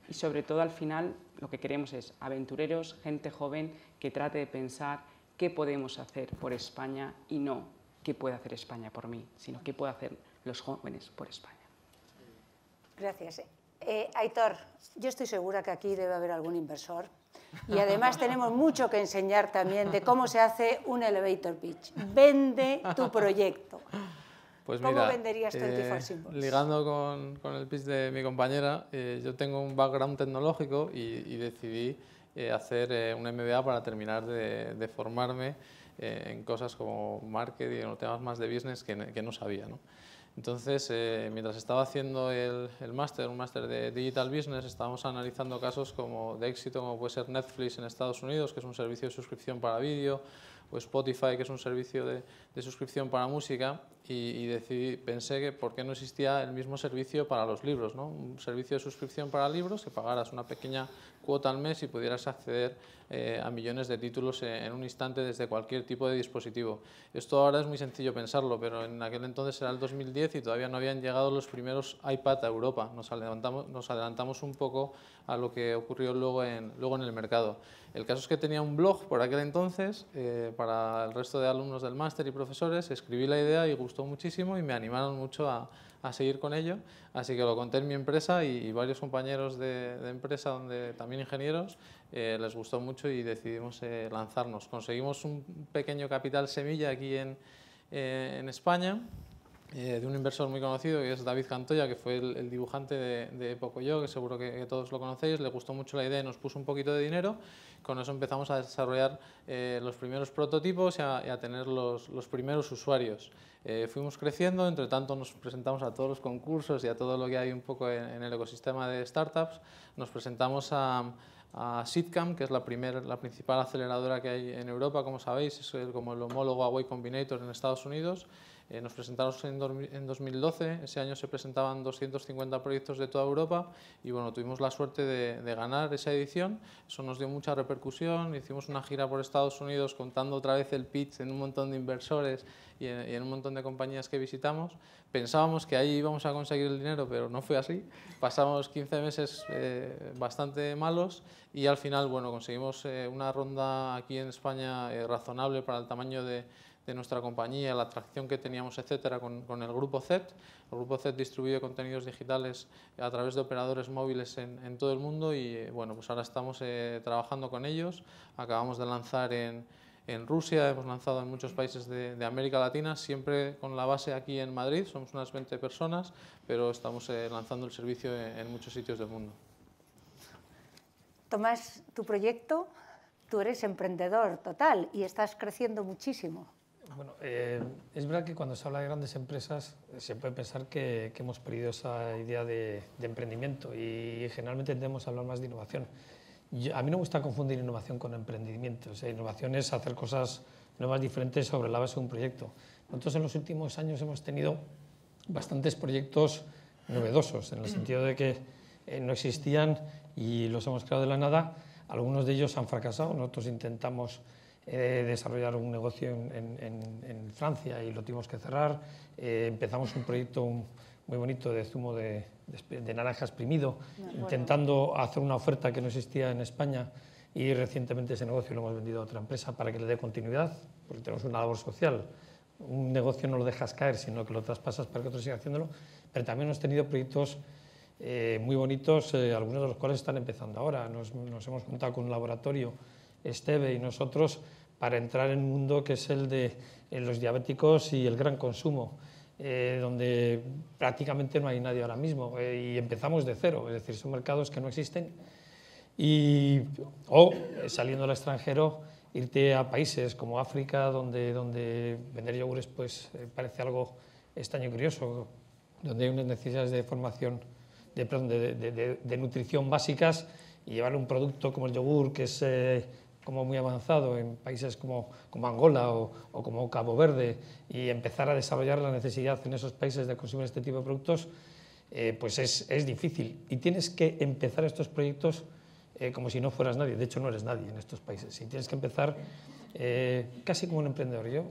y sobre todo al final lo que queremos es aventureros, gente joven que trate de pensar qué podemos hacer por España y no qué puede hacer España por mí, sino qué puede hacer los jóvenes por España. Gracias. Aitor, yo estoy segura que aquí debe haber algún inversor y además tenemos mucho que enseñar también de cómo se hace un elevator pitch. Vende tu proyecto. Pues ¿Cómo mira, venderías 24 Symbols? Ligando con el pitch de mi compañera, yo tengo un background tecnológico y decidí hacer un MBA para terminar de formarme en cosas como marketing o temas más de business que no sabía, ¿no? Entonces, mientras estaba haciendo un máster de Digital Business, estábamos analizando casos de éxito, como puede ser Netflix en Estados Unidos, que es un servicio de suscripción para vídeo, o Spotify, que es un servicio de suscripción para música, y pensé que por qué no existía el mismo servicio para los libros, ¿no? Un servicio de suscripción para libros, que pagaras una pequeña cuota al mes y pudieras acceder a millones de títulos en un instante desde cualquier tipo de dispositivo. Esto ahora es muy sencillo pensarlo, pero en aquel entonces era el 2010 y todavía no habían llegado los primeros iPad a Europa. Nos adelantamos un poco a lo que ocurrió luego en el mercado. El caso es que tenía un blog por aquel entonces para el resto de alumnos del máster y profesores. Escribí la idea y gustó muchísimo y me animaron mucho a seguir con ello, así que lo conté en mi empresa y varios compañeros de empresa, donde también ingenieros, les gustó mucho y decidimos lanzarnos. Conseguimos un pequeño capital semilla aquí en España, de un inversor muy conocido, que es David Cantoya, que fue el dibujante de Pocoyo, que seguro que todos lo conocéis. Le gustó mucho la idea y nos puso un poquito de dinero. Con eso empezamos a desarrollar los primeros prototipos y a tener los primeros usuarios. Fuimos creciendo, entre tanto nos presentamos a todos los concursos y a todo lo que hay un poco en el ecosistema de startups. Nos presentamos a Seedcamp, que es la principal aceleradora que hay en Europa, como sabéis, es como el homólogo a Y Combinator en Estados Unidos. Nos presentamos en 2012, ese año se presentaban 250 proyectos de toda Europa y bueno, tuvimos la suerte de ganar esa edición. Eso nos dio mucha repercusión, hicimos una gira por Estados Unidos contando otra vez el pitch en un montón de inversores y en un montón de compañías que visitamos. Pensábamos que ahí íbamos a conseguir el dinero, pero no fue así. Pasamos 15 meses bastante malos y al final bueno, conseguimos una ronda aquí en España razonable para el tamaño de nuestra compañía, la atracción que teníamos, etcétera, con el Grupo Z. El Grupo Z distribuye contenidos digitales a través de operadores móviles en todo el mundo y bueno, pues ahora estamos trabajando con ellos. Acabamos de lanzar en Rusia, hemos lanzado en muchos países de América Latina, siempre con la base aquí en Madrid, somos unas 20 personas, pero estamos lanzando el servicio en muchos sitios del mundo. Tomás, tu proyecto, tú eres emprendedor total y estás creciendo muchísimo. Bueno, es verdad que cuando se habla de grandes empresas se puede pensar que hemos perdido esa idea de emprendimiento y generalmente tendemos a hablar más de innovación. A mí no me gusta confundir innovación con emprendimiento. O sea, innovación es hacer cosas nuevas, diferentes sobre la base de un proyecto. Nosotros en los últimos años hemos tenido bastantes proyectos novedosos, en el sentido de que no existían y los hemos creado de la nada. Algunos de ellos han fracasado, nosotros intentamos desarrollar un negocio en Francia y lo tuvimos que cerrar. Empezamos un proyecto muy bonito de zumo de naranja exprimido, intentando hacer una oferta que no existía en España y recientemente ese negocio lo hemos vendido a otra empresa para que le dé continuidad, porque tenemos una labor social. Un negocio no lo dejas caer, sino que lo traspasas para que otro siga haciéndolo, pero también hemos tenido proyectos muy bonitos, algunos de los cuales están empezando ahora. Nos hemos juntado con un laboratorio, Esteve y nosotros, para entrar en un mundo que es el de los diabéticos y el gran consumo, donde prácticamente no hay nadie ahora mismo y empezamos de cero, es decir, son mercados que no existen o saliendo al extranjero irte a países como África donde vender yogures pues, parece algo extraño y curioso, donde hay unas necesidades de formación, de nutrición básicas y llevar un producto como el yogur que es como muy avanzado en países como Angola o como Cabo Verde y empezar a desarrollar la necesidad en esos países de consumir este tipo de productos, pues es difícil. Y tienes que empezar estos proyectos como si no fueras nadie. De hecho, no eres nadie en estos países. Y tienes que empezar casi como un emprendedor. Yo,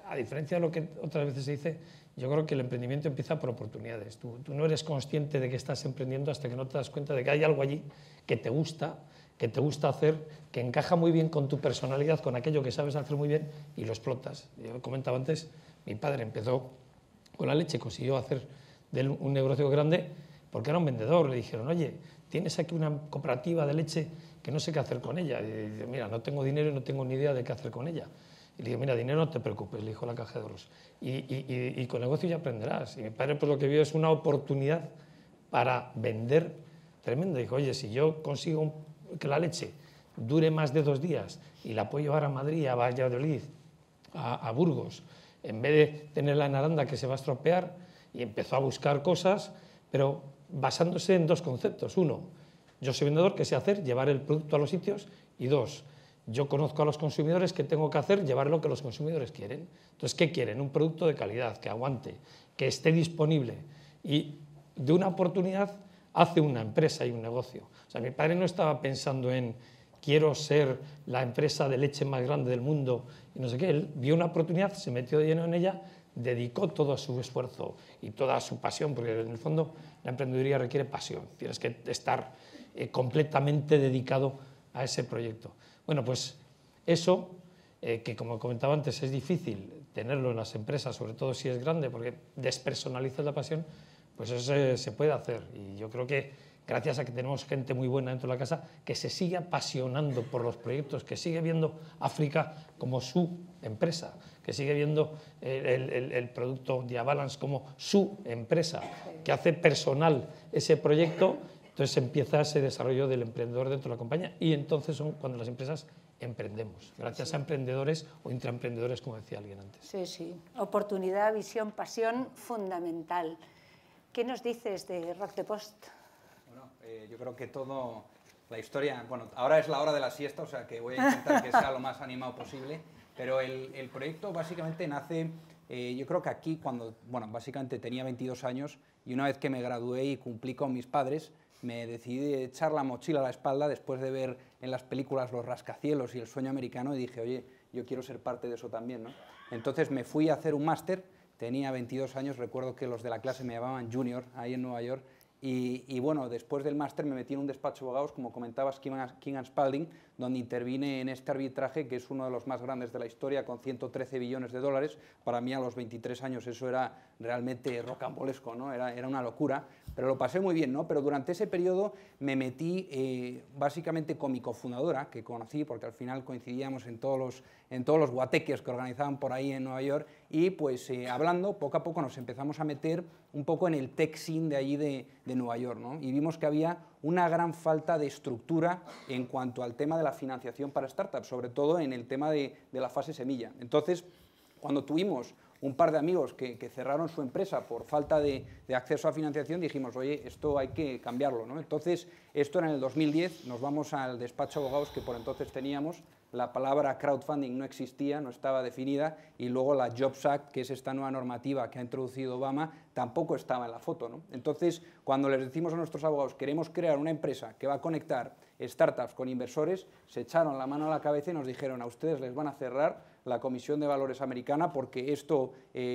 a diferencia de lo que otras veces se dice, yo creo que el emprendimiento empieza por oportunidades. Tú no eres consciente de que estás emprendiendo hasta que no te das cuenta de que hay algo allí que te gusta hacer, que encaja muy bien con tu personalidad, con aquello que sabes hacer muy bien y lo explotas. Yo comentaba antes, mi padre empezó con la leche, consiguió hacer de él un negocio grande porque era un vendedor. Le dijeron, oye, tienes aquí una cooperativa de leche que no sé qué hacer con ella. Y dice, mira, no tengo dinero y no tengo ni idea de qué hacer con ella. Y le dije, mira, dinero no te preocupes, le dijo la caja de ahorros. Y con negocio ya aprenderás. Y mi padre pues lo que vio es una oportunidad para vender tremendo. Dijo, oye, si yo consigo que la leche dure más de 2 días y la puedo llevar a Madrid, a Valladolid, a Burgos, en vez de tenerla en Aranda que se va a estropear, y empezó a buscar cosas, pero basándose en 2 conceptos. 1, yo soy vendedor, ¿qué sé hacer? Llevar el producto a los sitios. Y 2, yo conozco a los consumidores, ¿qué tengo que hacer? Llevar lo que los consumidores quieren. Entonces, ¿qué quieren? Un producto de calidad, que aguante, que esté disponible. Y de una oportunidad hace una empresa y un negocio. O sea, mi padre no estaba pensando en quiero ser la empresa de leche más grande del mundo y no sé qué. Él vio una oportunidad, se metió de lleno en ella, dedicó todo su esfuerzo y toda su pasión, porque en el fondo la emprendeduría requiere pasión. Tienes que estar completamente dedicado a ese proyecto. Bueno, pues eso, que como comentaba antes, es difícil tenerlo en las empresas, sobre todo si es grande, porque despersonalizas la pasión, pues eso se puede hacer. Y yo creo que gracias a que tenemos gente muy buena dentro de la casa, que se sigue apasionando por los proyectos, que sigue viendo África como su empresa, que sigue viendo el producto Diabalance como su empresa, que hace personal ese proyecto. Entonces empieza ese desarrollo del emprendedor dentro de la compañía, y entonces son cuando las empresas emprendemos, gracias a emprendedores o intraemprendedores, como decía alguien antes. Sí, sí. Oportunidad, visión, pasión, fundamental. ¿Qué nos dices de Rock the Post? Bueno, yo creo que todo, la historia, bueno, ahora es la hora de la siesta, o sea que voy a intentar que sea lo más animado posible, pero el proyecto básicamente nace, yo creo que aquí cuando, bueno, básicamente tenía 22 años y una vez que me gradué y cumplí con mis padres, me decidí echar la mochila a la espalda después de ver en las películas Los rascacielos y El sueño americano y dije, oye, yo quiero ser parte de eso también, ¿no? Entonces me fui a hacer un máster, tenía 22 años, recuerdo que los de la clase me llamaban Junior, ahí en Nueva York, y bueno, después del máster me metí en un despacho de abogados, como comentabas, King & Spalding, donde intervine en este arbitraje, que es uno de los más grandes de la historia, con 113 billones de dólares. Para mí, a los 23 años, eso era realmente rocambolesco, ¿no? Era una locura, pero lo pasé muy bien, ¿no? Pero durante ese periodo me metí básicamente con mi cofundadora, que conocí, porque al final coincidíamos en todos los guateques que organizaban por ahí en Nueva York, y pues hablando, poco a poco nos empezamos a meter un poco en el tech scene de allí de Nueva York, ¿no? Y vimos que había una gran falta de estructura en cuanto al tema de la financiación para startups, sobre todo en el tema de la fase semilla. Entonces, cuando tuvimos un par de amigos que cerraron su empresa por falta de acceso a financiación, dijimos, oye, esto hay que cambiarlo, ¿no? Entonces, esto era en el 2010, nos vamos al despacho de abogados que por entonces teníamos, la palabra crowdfunding no existía, no estaba definida, y luego la Jobs Act, que es esta nueva normativa que ha introducido Obama, tampoco estaba en la foto, ¿no? Entonces, cuando les decimos a nuestros abogados, queremos crear una empresa que va a conectar startups con inversores, se echaron la mano a la cabeza y nos dijeron, a ustedes les van a cerrar la Comisión de Valores americana porque esto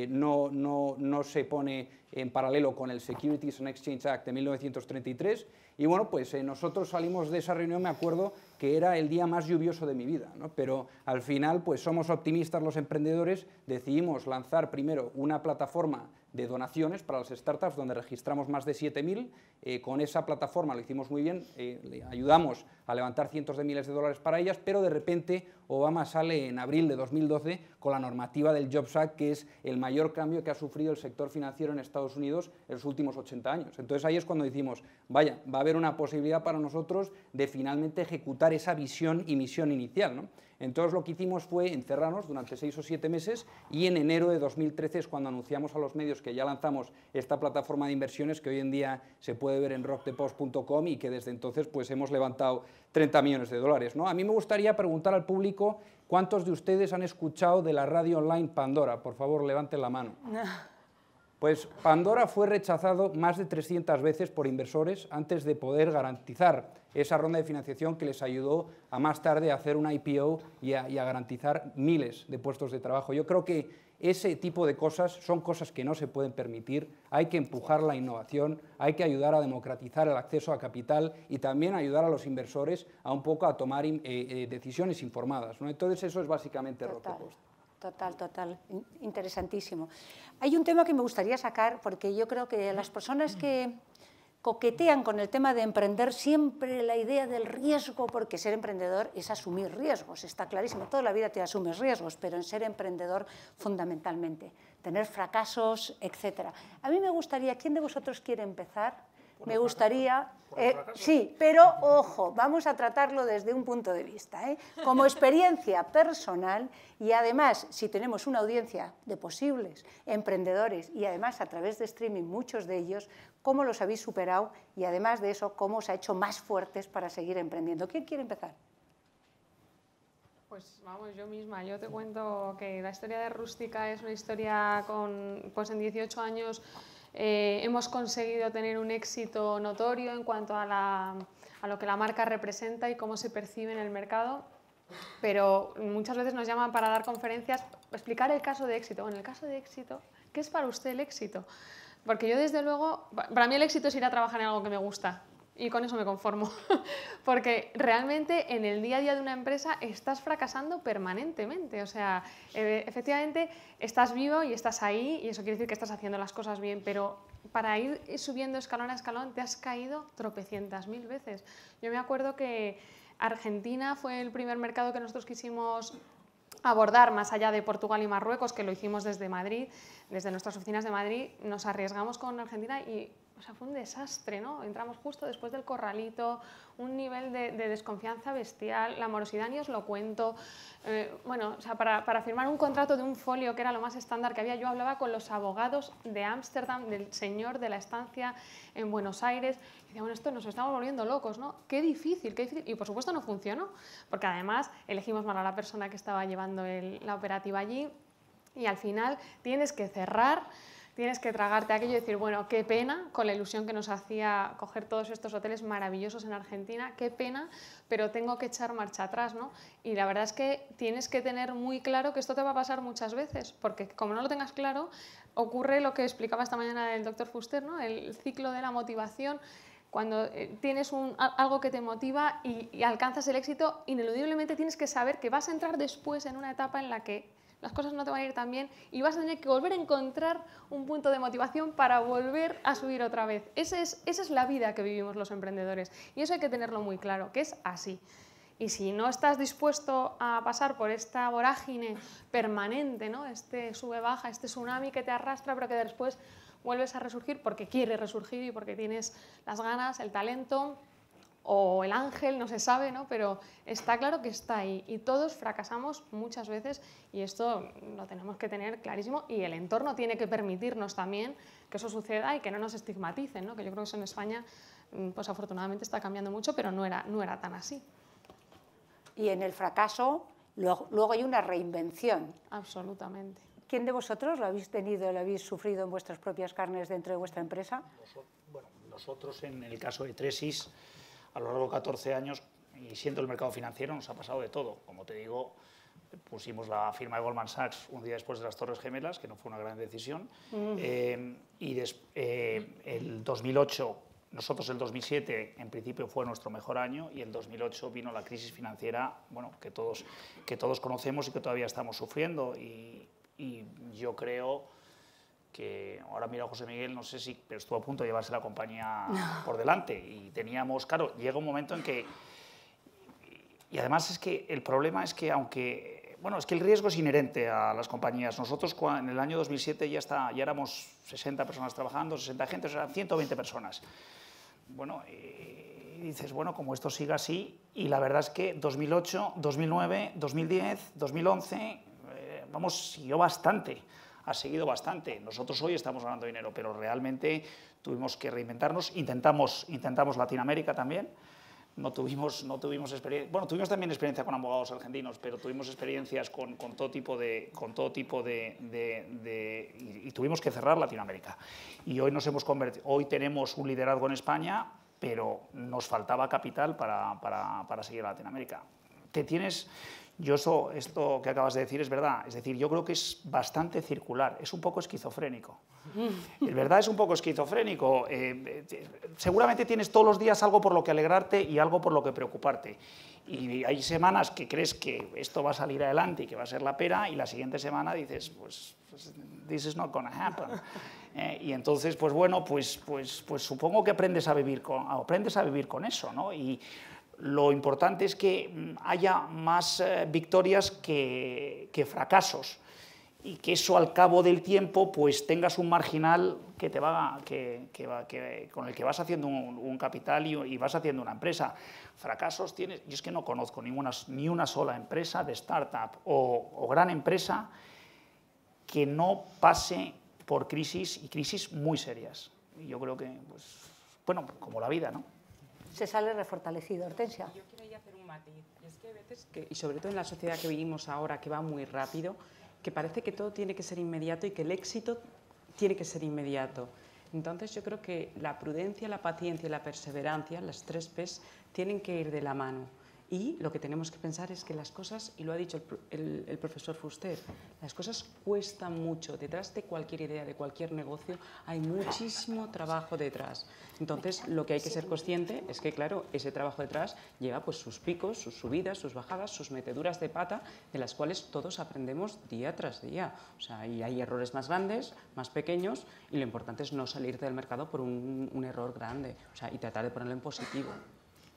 no se pone en paralelo con el Securities and Exchange Act de 1933. Y bueno, pues nosotros salimos de esa reunión, me acuerdo que era el día más lluvioso de mi vida, ¿no? Pero al final pues somos optimistas los emprendedores, decidimos lanzar primero una plataforma de donaciones para las startups donde registramos más de 7.000, con esa plataforma lo hicimos muy bien, le ayudamos a levantar cientos de miles de dólares para ellas, pero de repente Obama sale en abril de 2012 con la normativa del Jobs Act, que es el mayor cambio que ha sufrido el sector financiero en Estados Unidos en los últimos 80 años. Entonces ahí es cuando decimos, vaya, va a haber una posibilidad para nosotros de finalmente ejecutar esa visión y misión inicial, ¿no? Entonces lo que hicimos fue encerrarnos durante 6 o 7 meses y en enero de 2013 es cuando anunciamos a los medios que ya lanzamos esta plataforma de inversiones que hoy en día se puede ver en rockthepost.com y que desde entonces pues hemos levantado 30 millones de dólares, ¿no? A mí me gustaría preguntar al público cuántos de ustedes han escuchado de la radio online Pandora. Por favor, levanten la mano. Pues Pandora fue rechazado más de 300 veces por inversores antes de poder garantizar esa ronda de financiación que les ayudó a más tarde a hacer una IPO y a garantizar miles de puestos de trabajo. Yo creo que ese tipo de cosas son cosas que no se pueden permitir, hay que empujar la innovación, hay que ayudar a democratizar el acceso a capital y también ayudar a los inversores a un poco a tomar decisiones informadas, ¿no? Entonces eso es básicamente Rock the Post. Total, interesantísimo. Hay un tema que me gustaría sacar porque yo creo que las personas que coquetean con el tema de emprender siempre la idea del riesgo, porque ser emprendedor es asumir riesgos, está clarísimo, toda la vida te asumes riesgos, pero en ser emprendedor fundamentalmente, tener fracasos, etc. A mí me gustaría, ¿quién de vosotros quiere empezar? Me gustaría, sí, pero ojo, vamos a tratarlo desde un punto de vista, como experiencia personal y además, si tenemos una audiencia de posibles emprendedores y además a través de streaming muchos de ellos, cómo los habéis superado y además de eso, cómo os ha hecho más fuertes para seguir emprendiendo. ¿Quién quiere empezar? Pues vamos, yo misma. Yo te cuento que la historia de Rústica es una historia con, pues en 18 años hemos conseguido tener un éxito notorio en cuanto a lo que la marca representa y cómo se percibe en el mercado, pero muchas veces nos llaman para dar conferencias, explicar el caso de éxito. Bueno, el caso de éxito, ¿qué es para usted el éxito? Porque yo desde luego, para mí el éxito es ir a trabajar en algo que me gusta. Y con eso me conformo, porque realmente en el día a día de una empresa estás fracasando permanentemente, o sea, efectivamente estás vivo y estás ahí y eso quiere decir que estás haciendo las cosas bien, pero para ir subiendo escalón a escalón te has caído tropecientas mil veces. Yo me acuerdo que Argentina fue el primer mercado que nosotros quisimos abordar más allá de Portugal y Marruecos, que lo hicimos desde Madrid, desde nuestras oficinas de Madrid, nos arriesgamos con Argentina y o sea, fue un desastre, ¿no? Entramos justo después del corralito, un nivel de desconfianza bestial, la morosidad ni os lo cuento. Bueno, o sea, para firmar un contrato de un folio, que era lo más estándar que había, yo hablaba con los abogados de Ámsterdam, del señor de la estancia en Buenos Aires, y decía, bueno, esto nos estamos volviendo locos, ¿no? Qué difícil, qué difícil. Y por supuesto no funcionó, porque además elegimos mal a la persona que estaba llevando la operativa allí, y al final tienes que cerrar. Tienes que tragarte aquello y decir, bueno, qué pena, con la ilusión que nos hacía coger todos estos hoteles maravillosos en Argentina, qué pena, pero tengo que echar marcha atrás, ¿no? Y la verdad es que tienes que tener muy claro que esto te va a pasar muchas veces, porque como no lo tengas claro, ocurre lo que explicaba esta mañana el doctor Fuster, ¿no? El ciclo de la motivación. Cuando tienes algo que te motiva y alcanzas el éxito, ineludiblemente tienes que saber que vas a entrar después en una etapa en la que las cosas no te van a ir tan bien y vas a tener que volver a encontrar un punto de motivación para volver a subir otra vez. Esa es la vida que vivimos los emprendedores y eso hay que tenerlo muy claro, que es así. Y si no estás dispuesto a pasar por esta vorágine permanente, ¿no? Este sube-baja, este tsunami que te arrastra pero que después vuelves a resurgir porque quieres resurgir y porque tienes las ganas, el talento o el ángel, no se sabe, ¿no? Pero está claro que está ahí y todos fracasamos muchas veces y esto lo tenemos que tener clarísimo y el entorno tiene que permitirnos también que eso suceda y que no nos estigmaticen, ¿no? Que yo creo que eso en España pues afortunadamente está cambiando mucho, pero no era tan así. Y en el fracaso luego hay una reinvención. Absolutamente. ¿Quién de vosotros lo habéis tenido, lo habéis sufrido en vuestras propias carnes dentro de vuestra empresa? Bueno, nosotros en el caso de Tresis, a lo largo de 14 años, y siendo el mercado financiero, nos ha pasado de todo. Como te digo, pusimos la firma de Goldman Sachs un día después de las Torres Gemelas, que no fue una gran decisión, y el 2008, nosotros el 2007 en principio fue nuestro mejor año, y el 2008 vino la crisis financiera, bueno, que todos conocemos y que todavía estamos sufriendo, y yo creo que ahora mira a José Miguel, no sé si, pero estuvo a punto de llevarse la compañía por delante y teníamos, claro, llega un momento en que, y además es que el problema es que aunque, bueno, es que el riesgo es inherente a las compañías. Nosotros en el año 2007 ya éramos 60 personas trabajando, 60 agentes, eran 120 personas. Bueno, y dices, bueno, como esto siga así, y la verdad es que 2008, 2009, 2010, 2011, vamos, siguió bastante. Ha seguido bastante. Nosotros hoy estamos ganando dinero, pero realmente tuvimos que reinventarnos. Intentamos Latinoamérica también. No tuvimos experiencia. Bueno, tuvimos también experiencia con abogados argentinos, pero tuvimos experiencias con todo tipo de y tuvimos que cerrar Latinoamérica. Y hoy nos hemos convertido. Hoy tenemos un liderazgo en España, pero nos faltaba capital para seguir a Latinoamérica. esto que acabas de decir es verdad, es decir, yo creo que es bastante circular, es un poco esquizofrénico. Es verdad, es un poco esquizofrénico. Seguramente tienes todos los días algo por lo que alegrarte y algo por lo que preocuparte. Y hay semanas que crees que esto va a salir adelante y que va a ser la pera, y la siguiente semana dices, pues this is not gonna happen. Y entonces, pues bueno, pues supongo que aprendes a vivir con eso, ¿no? Y lo importante es que haya más victorias que fracasos, y que eso al cabo del tiempo pues tengas un marginal con el que vas haciendo un capital y vas haciendo una empresa. Fracasos tienes, yo es que no conozco ni una sola empresa de startup o gran empresa que no pase por crisis, y crisis muy serias. Y yo creo que, pues, bueno, como la vida, ¿no? Se sale refortalecido. Hortensia. Yo quería hacer un matiz, y es que a veces, y sobre todo en la sociedad que vivimos ahora, que va muy rápido, que parece que todo tiene que ser inmediato y que el éxito tiene que ser inmediato. Entonces yo creo que la prudencia, la paciencia y la perseverancia, las 3 P's, tienen que ir de la mano. Y lo que tenemos que pensar es que las cosas, y lo ha dicho el profesor Fuster, las cosas cuestan mucho. Detrás de cualquier idea, de cualquier negocio, hay muchísimo trabajo detrás. Entonces, lo que hay que ser consciente es que, claro, ese trabajo detrás lleva pues sus picos, sus subidas, sus bajadas, sus meteduras de pata, de las cuales todos aprendemos día tras día. O sea, y hay errores más grandes, más pequeños, y lo importante es no salirte del mercado por un error grande, o sea, y tratar de ponerlo en positivo.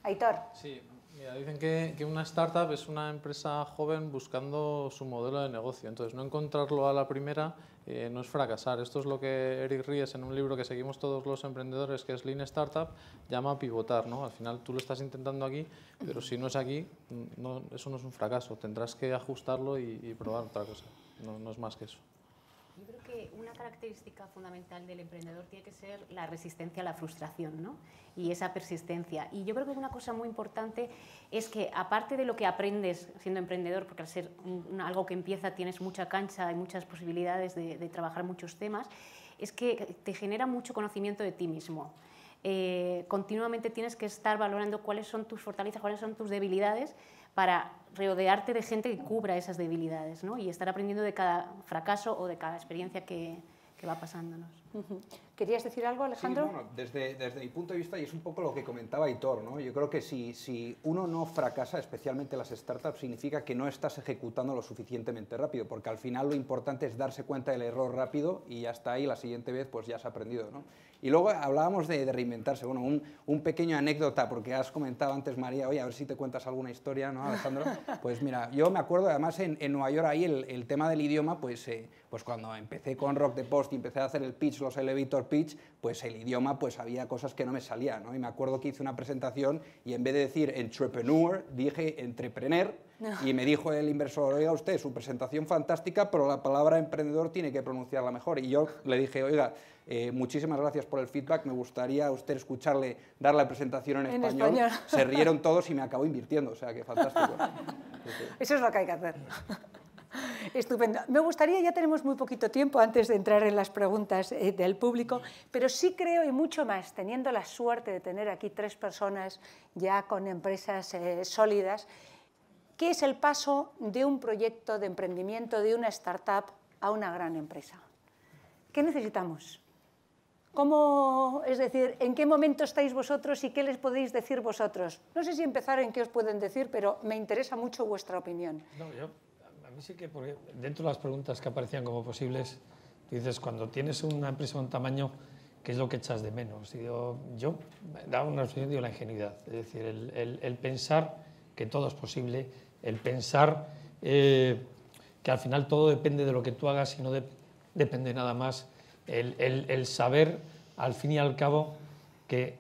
Aitor. Sí. Mira, dicen que una startup es una empresa joven buscando su modelo de negocio. Entonces, no encontrarlo a la primera no es fracasar. Esto es lo que Eric Ries, en un libro que seguimos todos los emprendedores, que es Lean Startup, llama pivotar, ¿no? Al final tú lo estás intentando aquí, pero si no es aquí, eso no es un fracaso. Tendrás que ajustarlo y probar otra cosa. No es más que eso. Yo creo que una característica fundamental del emprendedor tiene que ser la resistencia a la frustración, ¿no? Y esa persistencia. Y yo creo que una cosa muy importante es que, aparte de lo que aprendes siendo emprendedor, porque al ser algo que empieza tienes mucha cancha y muchas posibilidades de trabajar muchos temas, es que te genera mucho conocimiento de ti mismo. Continuamente tienes que estar valorando cuáles son tus fortalezas, cuáles son tus debilidades, para rodearte de gente que cubra esas debilidades, ¿no? Y estar aprendiendo de cada fracaso o de cada experiencia que va pasándonos. ¿Querías decir algo, Alejandro? Sí, bueno, desde mi punto de vista, y es un poco lo que comentaba Aitor, ¿no? Yo creo que si uno no fracasa, especialmente las startups, significa que no estás ejecutando lo suficientemente rápido, porque al final lo importante es darse cuenta del error rápido y ya está ahí, la siguiente vez pues ya has aprendido, ¿no? Y luego hablábamos de reinventarse. Bueno, un pequeño anécdota, porque has comentado antes, María, oye, a ver si te cuentas alguna historia, ¿no, Alejandro? Pues mira, yo me acuerdo, además en Nueva York, ahí el tema del idioma, pues cuando empecé con Rock the Post y empecé a hacer el pitch, los elevator pitch, pues el idioma, pues había cosas que no me salían, ¿no? Y me acuerdo que hice una presentación y en vez de decir entrepreneur, dije entrepreneur, y me dijo el inversor, oiga usted, su presentación fantástica, pero la palabra emprendedor tiene que pronunciarla mejor. Y yo le dije, oiga, muchísimas gracias por el feedback, me gustaría a usted escucharle dar la presentación en español. Se rieron todos y me acabó invirtiendo, o sea, que fantástico. Eso es lo que hay que hacer. Estupendo. Me gustaría, ya tenemos muy poquito tiempo antes de entrar en las preguntas del público, pero sí creo, y mucho más, teniendo la suerte de tener aquí 3 personas ya con empresas sólidas, ¿qué es el paso de un proyecto de emprendimiento, de una startup, a una gran empresa? ¿Qué necesitamos? ¿Cómo, es decir, en qué momento estáis vosotros y qué les podéis decir vosotros? No sé si empezar en qué os pueden decir, pero me interesa mucho vuestra opinión. No, a mí sí que, porque dentro de las preguntas que aparecían como posibles, dices, cuando tienes una empresa de un tamaño, ¿qué es lo que echas de menos? Y yo daba una reflexión de la ingenuidad, es decir, el pensar que todo es posible, el pensar que al final todo depende de lo que tú hagas y no depende nada más, el saber, al fin y al cabo, que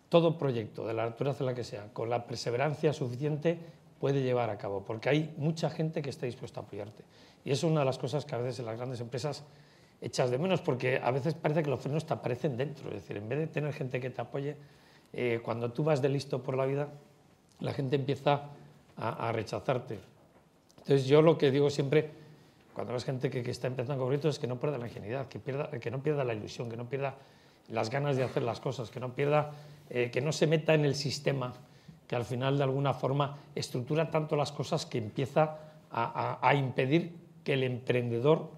todo proyecto, de la naturaleza en la que sea, con la perseverancia suficiente, puede llevar a cabo, porque hay mucha gente que está dispuesta a apoyarte. Y eso es una de las cosas que a veces en las grandes empresas echas de menos, porque a veces parece que los frenos te aparecen dentro. Es decir, en vez de tener gente que te apoye, cuando tú vas de listo por la vida, la gente empieza a rechazarte. Entonces yo lo que digo siempre, cuando ves gente que está empezando con proyectos, es que no pierda la ingenuidad, que no pierda la ilusión, que no pierda las ganas de hacer las cosas, que no pierda, que no se meta en el sistema que al final de alguna forma estructura tanto las cosas que empieza a impedir que el emprendedor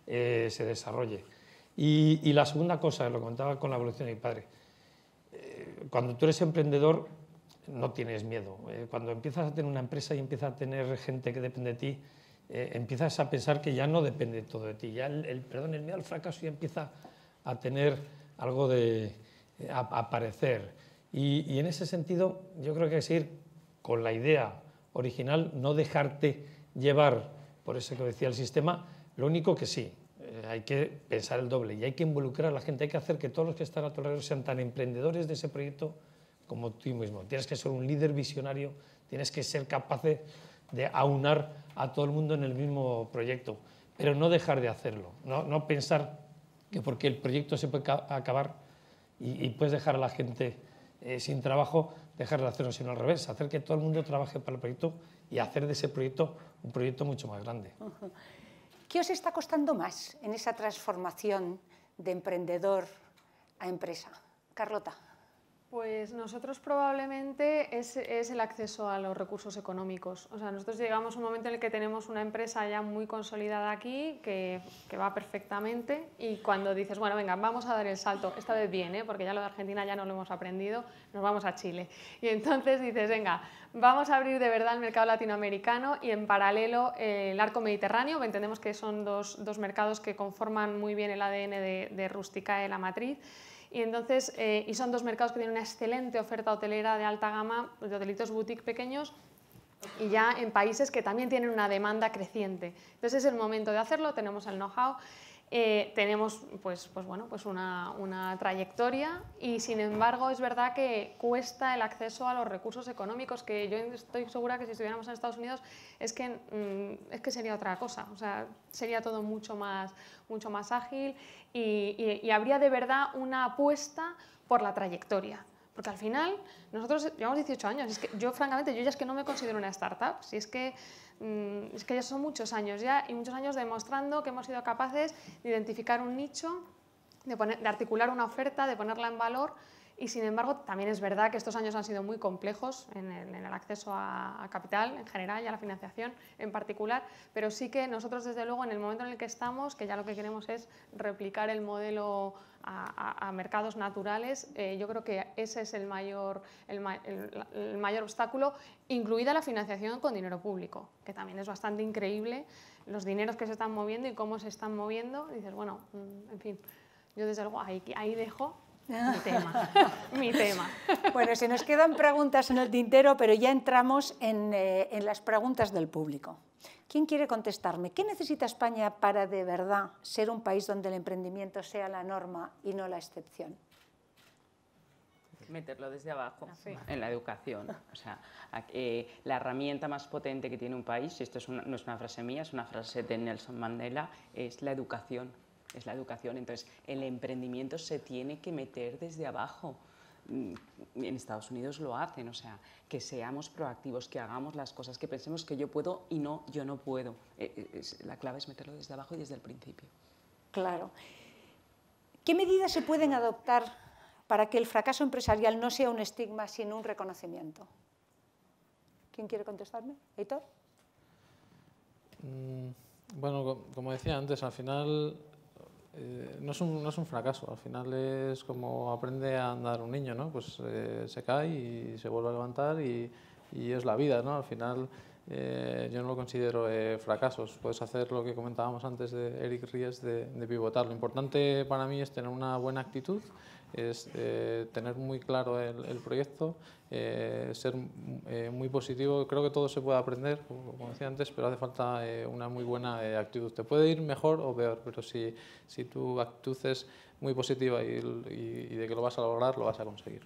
se desarrolle. Y la segunda cosa, lo comentaba con la evolución de mi padre, cuando tú eres emprendedor no tienes miedo. Cuando empiezas a tener una empresa y empiezas a tener gente que depende de ti, empiezas a pensar que ya no depende todo de ti. Ya el miedo al fracaso ya empieza a tener algo de aparecer. Y en ese sentido yo creo que hay que seguir con la idea original, no dejarte llevar por eso que decía el sistema. Lo único que sí, hay que pensar el doble y hay que involucrar a la gente, hay que hacer que todos los que están a tu alrededor sean tan emprendedores de ese proyecto como tú mismo. Tienes que ser un líder visionario, tienes que ser capaz de aunar a todo el mundo en el mismo proyecto, pero no dejar de hacerlo, no pensar que porque el proyecto se puede acabar y puedes dejar a la gente sin trabajo, dejar de hacerlo, sino al revés, hacer que todo el mundo trabaje para el proyecto y hacer de ese proyecto un proyecto mucho más grande. ¿Qué os está costando más en esa transformación de emprendedor a empresa? Carlota. Pues nosotros probablemente es el acceso a los recursos económicos. O sea, nosotros llegamos a un momento en el que tenemos una empresa ya muy consolidada aquí, que va perfectamente, y cuando dices, bueno, venga, vamos a dar el salto, esta vez bien, porque ya lo de Argentina ya no lo hemos aprendido, nos vamos a Chile. Y entonces dices, venga, vamos a abrir de verdad el mercado latinoamericano y en paralelo el arco mediterráneo, entendemos que son dos mercados que conforman muy bien el ADN de Rusticae, la matriz. Y entonces, y son dos mercados que tienen una excelente oferta hotelera de alta gama, de hotelitos boutique pequeños, y ya en países que también tienen una demanda creciente. Entonces es el momento de hacerlo, tenemos el know-how, tenemos pues una trayectoria y sin embargo es verdad que cuesta el acceso a los recursos económicos, que yo estoy segura que si estuviéramos en Estados Unidos es que sería otra cosa, o sea, sería todo mucho más ágil y habría de verdad una apuesta por la trayectoria. Porque al final, nosotros llevamos 18 años, es que yo francamente, yo ya es que no me considero una startup, si es que ya son muchos años ya y muchos años demostrando que hemos sido capaces de identificar un nicho, de articular una oferta, de ponerla en valor y sin embargo también es verdad que estos años han sido muy complejos en el acceso a capital en general y a la financiación en particular, pero sí que nosotros desde luego en el momento en el que estamos, que ya lo que queremos es replicar el modelo a mercados naturales, yo creo que ese es el mayor obstáculo, incluida la financiación con dinero público, que también es bastante increíble los dineros que se están moviendo y cómo se están moviendo. Dices, bueno, en fin, yo desde luego ahí dejo mi tema. Bueno, se nos quedan preguntas en el tintero, pero ya entramos en las preguntas del público. ¿Quién quiere contestarme? ¿Qué necesita España para de verdad ser un país donde el emprendimiento sea la norma y no la excepción? Meterlo desde abajo, en la educación. O sea, la herramienta más potente que tiene un país, y esto no es una frase mía, es una frase de Nelson Mandela, es la educación. Es la educación. Entonces, el emprendimiento se tiene que meter desde abajo. En Estados Unidos lo hacen, o sea, que seamos proactivos, que hagamos las cosas, que pensemos que yo puedo y no, yo no puedo. La clave es meterlo desde abajo y desde el principio. Claro. ¿Qué medidas se pueden adoptar para que el fracaso empresarial no sea un estigma, sino un reconocimiento? ¿Quién quiere contestarme? ¿Heitor? Bueno, como decía antes, al final no es un fracaso, al final es como aprende a andar un niño, ¿no? Pues se cae y se vuelve a levantar y es la vida, ¿no? Al final yo no lo considero fracasos. Puedes hacer lo que comentábamos antes de Eric Ries de pivotar. Lo importante para mí es tener una buena actitud, es tener muy claro el proyecto, ser muy positivo. Creo que todo se puede aprender, como decía antes, pero hace falta una muy buena actitud. Te puede ir mejor o peor, pero si tu actitud es muy positiva y de que lo vas a lograr, lo vas a conseguir.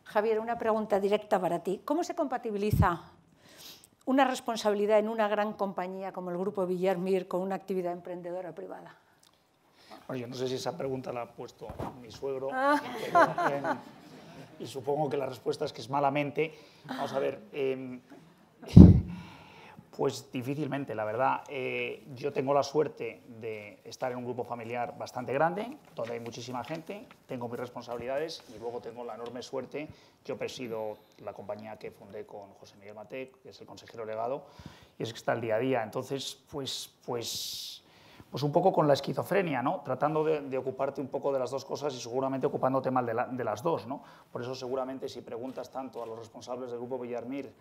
Javier, una pregunta directa para ti. ¿Cómo se compatibiliza una responsabilidad en una gran compañía como el Grupo Villar Mir con una actividad emprendedora privada? Bueno, yo no sé si esa pregunta la ha puesto mi suegro, y supongo que la respuesta es que es malamente. Vamos a ver, Pues difícilmente, la verdad. Yo tengo la suerte de estar en un grupo familiar bastante grande, donde hay muchísima gente, tengo mis responsabilidades y luego tengo la enorme suerte, yo presido la compañía que fundé con José Miguel Matec, que es el consejero delegado, y es que está el día a día. Entonces, pues un poco con la esquizofrenia, ¿no? Tratando de ocuparte un poco de las dos cosas y seguramente ocupándote mal de las dos, ¿no? Por eso seguramente si preguntas tanto a los responsables del Grupo Villarmir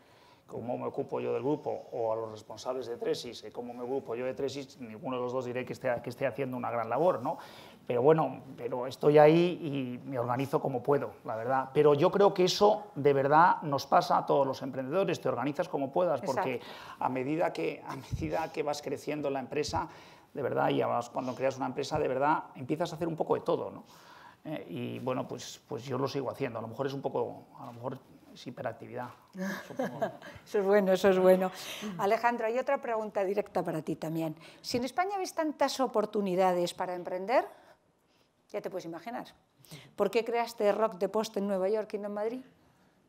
cómo me ocupo yo del grupo, o a los responsables de Tresis, cómo me ocupo yo de Tresis, ninguno de los dos diré que esté haciendo una gran labor, ¿no? Pero bueno, estoy ahí y me organizo como puedo, la verdad. Pero yo creo que eso de verdad nos pasa a todos los emprendedores, te organizas como puedas, porque a medida que vas creciendo en la empresa, de verdad, y además cuando creas una empresa, de verdad, empiezas a hacer un poco de todo, ¿no? Y bueno, pues yo lo sigo haciendo, a lo mejor es un poco, es hiperactividad, supongo. Eso es bueno, eso es bueno. Alejandro, hay otra pregunta directa para ti también. Si en España ves tantas oportunidades para emprender, ya te puedes imaginar, ¿por qué creaste Rock the Post en Nueva York y no en Madrid?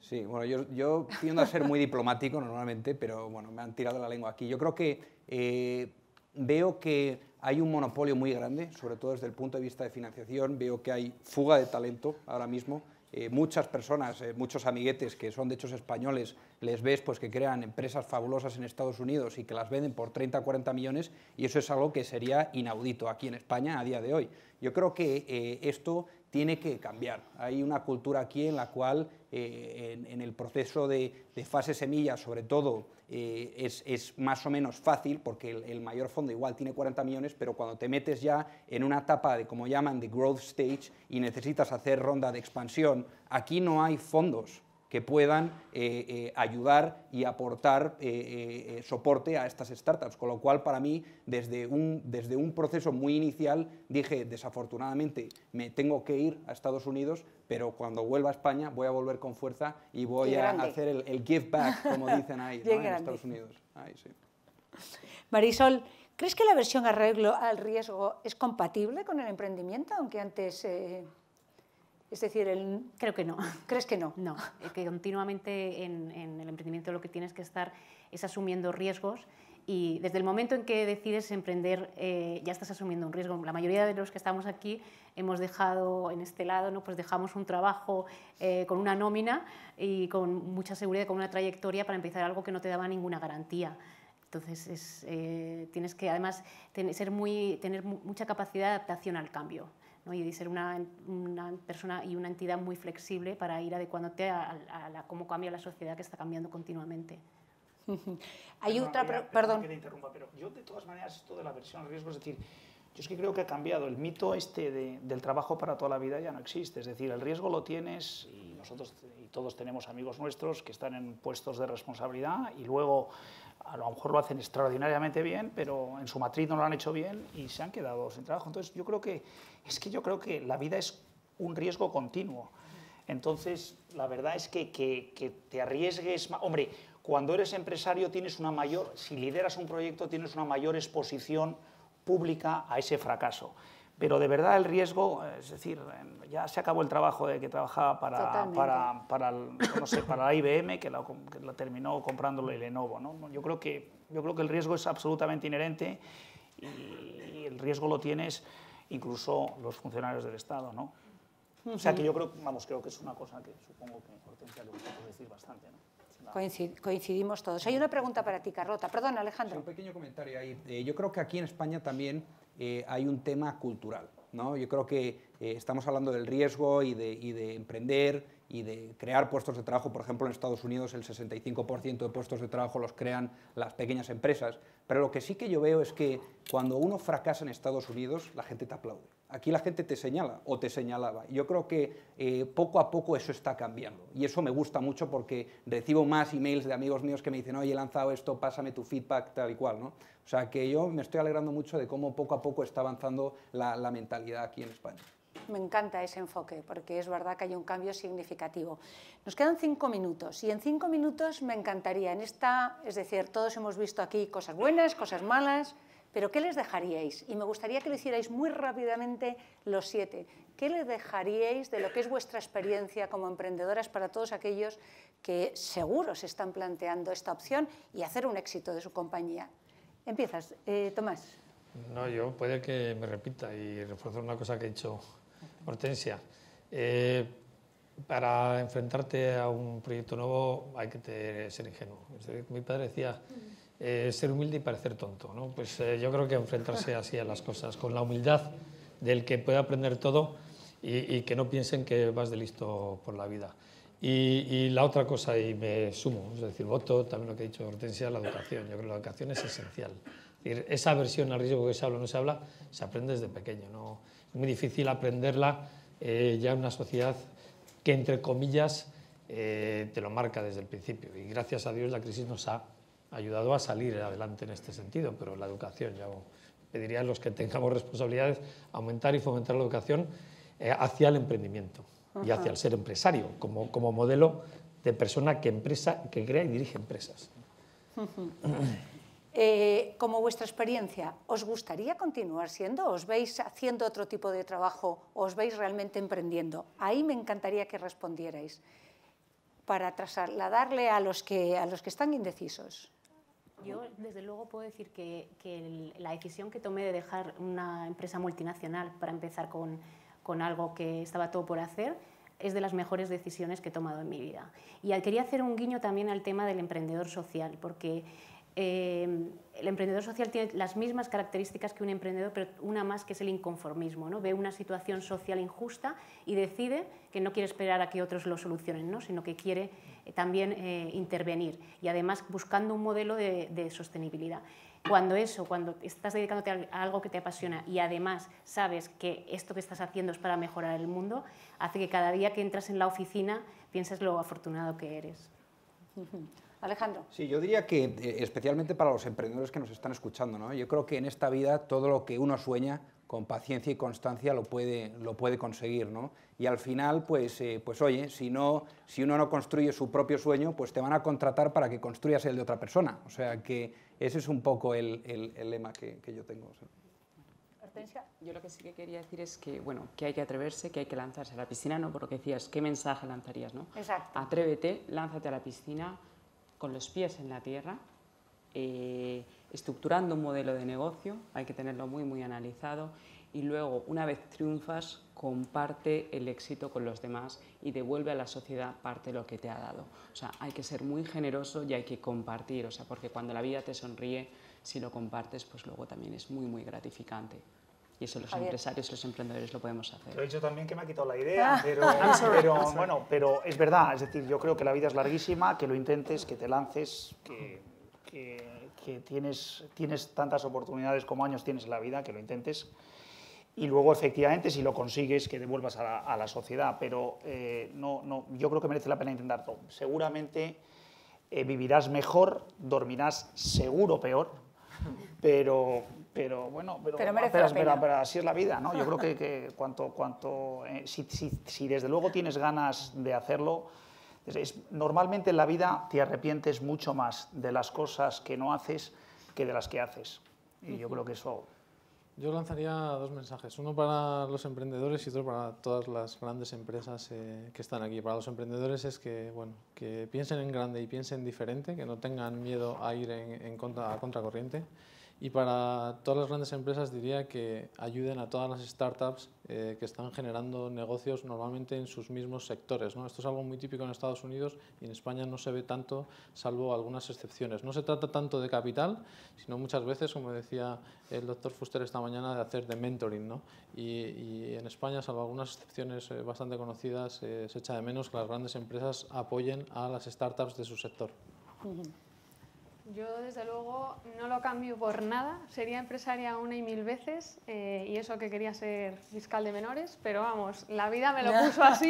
Sí, bueno, yo tiendo a ser muy diplomático normalmente, pero bueno, me han tirado la lengua aquí. Yo creo que veo que hay un monopolio muy grande, sobre todo desde el punto de vista de financiación, veo que hay fuga de talento ahora mismo. Muchas personas, muchos amiguetes que son de hechos españoles, les ves pues, que crean empresas fabulosas en Estados Unidos y que las venden por 30 o 40 millones y eso es algo que sería inaudito aquí en España a día de hoy. Yo creo que esto tiene que cambiar. Hay una cultura aquí en la cual en el proceso de fase semilla, sobre todo, es más o menos fácil porque el mayor fondo igual tiene 40 millones, pero cuando te metes ya en una etapa de, como llaman, de growth stage y necesitas hacer ronda de expansión, aquí no hay fondos que puedan ayudar y aportar soporte a estas startups, con lo cual para mí desde un proceso muy inicial dije desafortunadamente me tengo que ir a Estados Unidos, pero cuando vuelva a España voy a volver con fuerza y voy a hacer el give back, como dicen ahí, ¿no? En Estados Unidos. Ahí, sí. Marisol, ¿crees que la versión arreglo al riesgo es compatible con el emprendimiento, aunque antes... Es decir, creo que no. ¿Crees que no? No, que continuamente en el emprendimiento lo que tienes que estar es asumiendo riesgos y desde el momento en que decides emprender ya estás asumiendo un riesgo. La mayoría de los que estamos aquí hemos dejado en este lado, ¿no? Pues dejamos un trabajo con una nómina y con mucha seguridad, con una trayectoria para empezar algo que no te daba ninguna garantía. Entonces tienes que además tener mucha capacidad de adaptación al cambio, ¿no? Y de ser una persona y una entidad muy flexible para ir adecuándote a cómo cambia la sociedad que está cambiando continuamente. Hay perdón que te interrumpa, pero yo de todas maneras esto de la versión al riesgo, es decir, yo es que creo que ha cambiado, el mito del trabajo para toda la vida ya no existe, es decir, el riesgo lo tienes y nosotros y todos tenemos amigos nuestros que están en puestos de responsabilidad y luego a lo mejor lo hacen extraordinariamente bien, pero en su matriz no lo han hecho bien y se han quedado sin trabajo. Entonces yo creo que la vida es un riesgo continuo. Entonces la verdad es que te arriesgues más. Hombre, cuando eres empresario tienes una mayor, si lideras un proyecto tienes una mayor exposición pública a ese fracaso. Pero de verdad el riesgo, es decir, ya se acabó el trabajo de que trabajaba para la IBM, que la terminó comprándolo el Lenovo, ¿no? Yo creo que el riesgo es absolutamente inherente y el riesgo lo tienes incluso los funcionarios del Estado, ¿no? O sea que yo creo que es una cosa que supongo que Hortensia le gusta decir bastante, ¿no? Coincidimos todos. Hay una pregunta para ti, Carlota. Perdón, Alejandro. Sí, un pequeño comentario ahí. Yo creo que aquí en España también hay un tema cultural, ¿no? Yo creo que estamos hablando del riesgo y de emprender y de crear puestos de trabajo. Por ejemplo, en Estados Unidos el 65% de puestos de trabajo los crean las pequeñas empresas. Pero lo que sí que yo veo es que cuando uno fracasa en Estados Unidos, la gente te aplaude. Aquí la gente te señala o te señalaba. Yo creo que poco a poco eso está cambiando. Y eso me gusta mucho porque recibo más emails de amigos míos que me dicen, oye, he lanzado esto, pásame tu feedback, tal y cual, ¿no? O sea que yo me estoy alegrando mucho de cómo poco a poco está avanzando la mentalidad aquí en España. Me encanta ese enfoque, porque es verdad que hay un cambio significativo. Nos quedan 5 minutos y en 5 minutos me encantaría, es decir, todos hemos visto aquí cosas buenas, cosas malas, Pero ¿qué les dejaríais? Y me gustaría que lo hicierais muy rápidamente los 7. ¿Qué le dejaríais de lo que es vuestra experiencia como emprendedoras para todos aquellos que seguro se están planteando esta opción y hacer un éxito de su compañía? Empiezas, Tomás. No, yo puede que me repita y reforzar una cosa que ha dicho Hortensia. Para enfrentarte a un proyecto nuevo hay que ser ingenuo. Mi padre decía ser humilde y parecer tonto, ¿no? Pues yo creo que enfrentarse así a las cosas, con la humildad del que puede aprender todo y que no piensen que vas de listo por la vida. Y la otra cosa, y me sumo, es decir, voto también lo que ha dicho Hortensia, la educación. Yo creo que la educación es esencial. Es decir, esa aversión al riesgo que se habla o no se habla, se aprende desde pequeño, ¿no? Es muy difícil aprenderla ya en una sociedad que, entre comillas, te lo marca desde el principio. Y gracias a Dios la crisis nos ha ayudado a salir adelante en este sentido, pero la educación, yo pediría a los que tengamos responsabilidades aumentar y fomentar la educación hacia el emprendimiento y hacia el ser empresario, como modelo de persona que crea y dirige empresas. Como vuestra experiencia, ¿os gustaría continuar siendo? ¿Os veis haciendo otro tipo de trabajo? ¿Os veis realmente emprendiendo? Ahí me encantaría que respondierais para trasladarle a los que están indecisos. Yo, desde luego, puedo decir que la decisión que tomé de dejar una empresa multinacional para empezar con algo que estaba todo por hacer es de las mejores decisiones que he tomado en mi vida. Y quería hacer un guiño también al tema del emprendedor social, porque el emprendedor social tiene las mismas características que un emprendedor, pero una más, que es el inconformismo, ¿no? Ve una situación social injusta y decide que no quiere esperar a que otros lo solucionen, ¿no? Sino que quiere también intervenir, y además buscando un modelo de sostenibilidad. Cuando estás dedicándote a algo que te apasiona y además sabes que esto que estás haciendo es para mejorar el mundo, hace que cada día que entras en la oficina pienses lo afortunado que eres. Alejandro. Sí, yo diría que especialmente para los emprendedores que nos están escuchando, ¿no? Yo creo que en esta vida todo lo que uno sueña, con paciencia y constancia lo puede conseguir, ¿no? Y al final, pues oye, si uno no construye su propio sueño, pues te van a contratar para que construyas el de otra persona. O sea que ese es un poco el lema que yo tengo. ¿Sí? Hortensia. Yo lo que sí que quería decir es que, bueno, que hay que atreverse, que hay que lanzarse a la piscina, ¿no? Por lo que decías, ¿qué mensaje lanzarías, no? Exacto. Atrévete, lánzate a la piscina con los pies en la tierra, estructurando un modelo de negocio, hay que tenerlo muy, muy analizado, y luego, una vez triunfas, comparte el éxito con los demás y devuelve a la sociedad parte de lo que te ha dado. O sea, hay que ser muy generoso y hay que compartir, o sea, porque cuando la vida te sonríe, si lo compartes, pues luego también es muy, muy gratificante. Y eso los empresarios, los emprendedores lo podemos hacer. Te he dicho también que me ha quitado la idea, pero es verdad, es decir, yo creo que la vida es larguísima, que lo intentes, que te lances, que tienes tantas oportunidades como años tienes en la vida, que lo intentes. Y luego, efectivamente, si lo consigues, que devuelvas a la sociedad. Pero yo creo que merece la pena intentarlo. Seguramente vivirás mejor, dormirás seguro peor, pero así es la vida, ¿no? Yo creo que si desde luego tienes ganas de hacerlo, normalmente en la vida te arrepientes mucho más de las cosas que no haces que de las que haces. Y yo creo que eso... Yo lanzaría dos mensajes, uno para los emprendedores y otro para todas las grandes empresas que están aquí. Para los emprendedores es que, bueno, que piensen en grande y piensen diferente, que no tengan miedo a ir a contracorriente. Y para todas las grandes empresas diría que ayuden a todas las startups que están generando negocios normalmente en sus mismos sectores, ¿no? Esto es algo muy típico en Estados Unidos y en España no se ve tanto, salvo algunas excepciones. No se trata tanto de capital, sino muchas veces, como decía el doctor Fuster esta mañana, de hacer de mentoring, ¿no? Y en España, salvo algunas excepciones bastante conocidas, se echa de menos que las grandes empresas apoyen a las startups de su sector. Yo, desde luego, no lo cambio por nada. Sería empresaria una y mil veces, y eso que quería ser fiscal de menores, pero vamos, la vida me lo puso así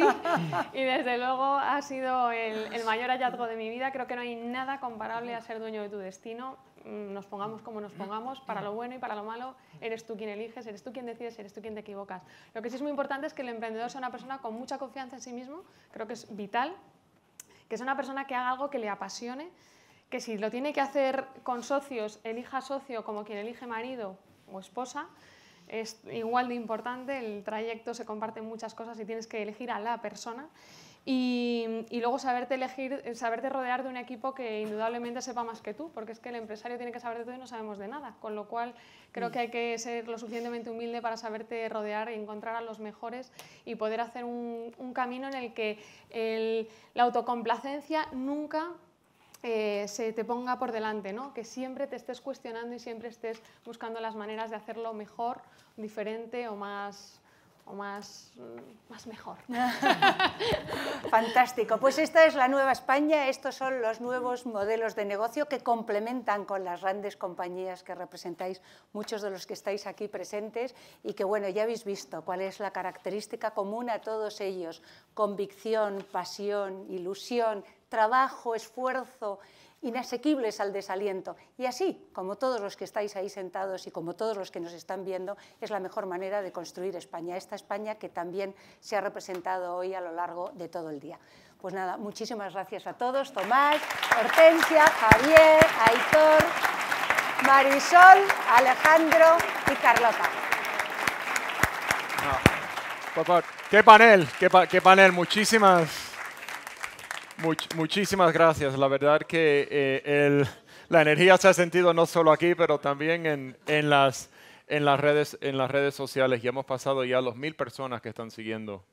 y desde luego ha sido el mayor hallazgo de mi vida. Creo que no hay nada comparable a ser dueño de tu destino. Nos pongamos como nos pongamos, para lo bueno y para lo malo, eres tú quien eliges, eres tú quien decides, eres tú quien te equivocas. Lo que sí es muy importante es que el emprendedor sea una persona con mucha confianza en sí mismo, creo que es vital, que sea una persona que haga algo que le apasione, que si lo tiene que hacer con socios, elija socio como quien elige marido o esposa. Es igual de importante, el trayecto se comparte en muchas cosas y tienes que elegir a la persona. Y luego saberte rodear de un equipo que indudablemente sepa más que tú, porque es que el empresario tiene que saber de todo y no sabemos de nada, con lo cual creo que hay que ser lo suficientemente humilde para saberte rodear y encontrar a los mejores y poder hacer un camino en el que la autocomplacencia nunca se te ponga por delante, ¿no? Que siempre te estés cuestionando y siempre estés buscando las maneras de hacerlo mejor, diferente o más mejor. Fantástico. Pues esta es la nueva España, estos son los nuevos modelos de negocio que complementan con las grandes compañías que representáis muchos de los que estáis aquí presentes y que, bueno, ya habéis visto cuál es la característica común a todos ellos: convicción, pasión, ilusión, trabajo, esfuerzo, inasequibles al desaliento. Y así, como todos los que estáis ahí sentados y como todos los que nos están viendo, es la mejor manera de construir España, esta España que también se ha representado hoy a lo largo de todo el día. Pues nada, muchísimas gracias a todos, Tomás, Hortensia, Javier, Aitor, Marisol, Alejandro y Carlota. Por favor, qué panel, muchísimas gracias. La verdad que la energía se ha sentido no solo aquí, pero también en las redes sociales. Y hemos pasado ya los 1000 personas que están siguiendo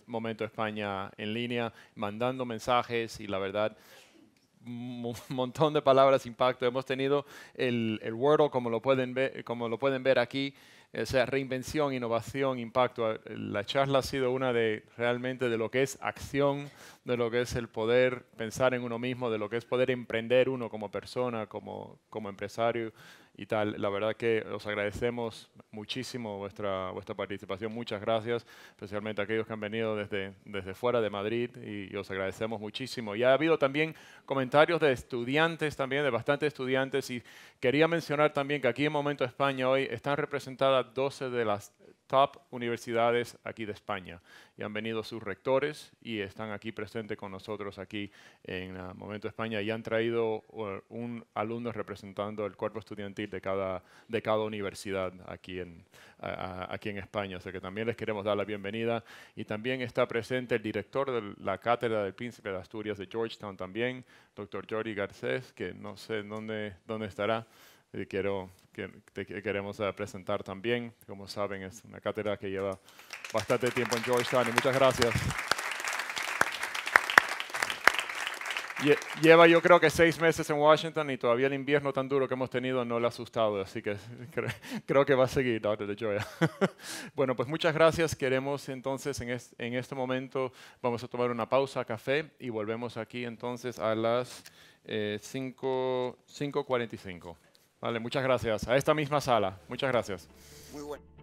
Momento España en línea, mandando mensajes y la verdad, un montón de palabras impacto. Hemos tenido el Wordle, como lo pueden ver aquí. O sea, reinvención, innovación, impacto. La charla ha sido una realmente de lo que es acción, de lo que es el poder pensar en uno mismo, de lo que es poder emprender uno como persona, como empresario y tal. La verdad que os agradecemos muchísimo vuestra participación. Muchas gracias, especialmente a aquellos que han venido desde fuera de Madrid y os agradecemos muchísimo. Y ha habido también comentarios de estudiantes también, de bastantes estudiantes, y quería mencionar también que aquí en Momento España hoy están representadas 12 de las top universidades aquí de España y han venido sus rectores y están aquí presentes con nosotros aquí en Momento España y han traído un alumno representando el cuerpo estudiantil de cada universidad aquí en España. O sea que también les queremos dar la bienvenida y también está presente el director de la Cátedra del Príncipe de Asturias de Georgetown también, Dr. Jordi Garcés, que no sé dónde estará. Queremos presentar también. Como saben, es una cátedra que lleva bastante tiempo en Georgetown y muchas gracias. Lleva yo creo que 6 meses en Washington y todavía el invierno tan duro que hemos tenido no le ha asustado, así que creo que va a seguir, Dr. DeGioia. Bueno, pues muchas gracias. Queremos entonces en este momento, vamos a tomar una pausa, café, y volvemos aquí entonces a las 5:45. Vale, muchas gracias. A esta misma sala. Muchas gracias. Muy bueno.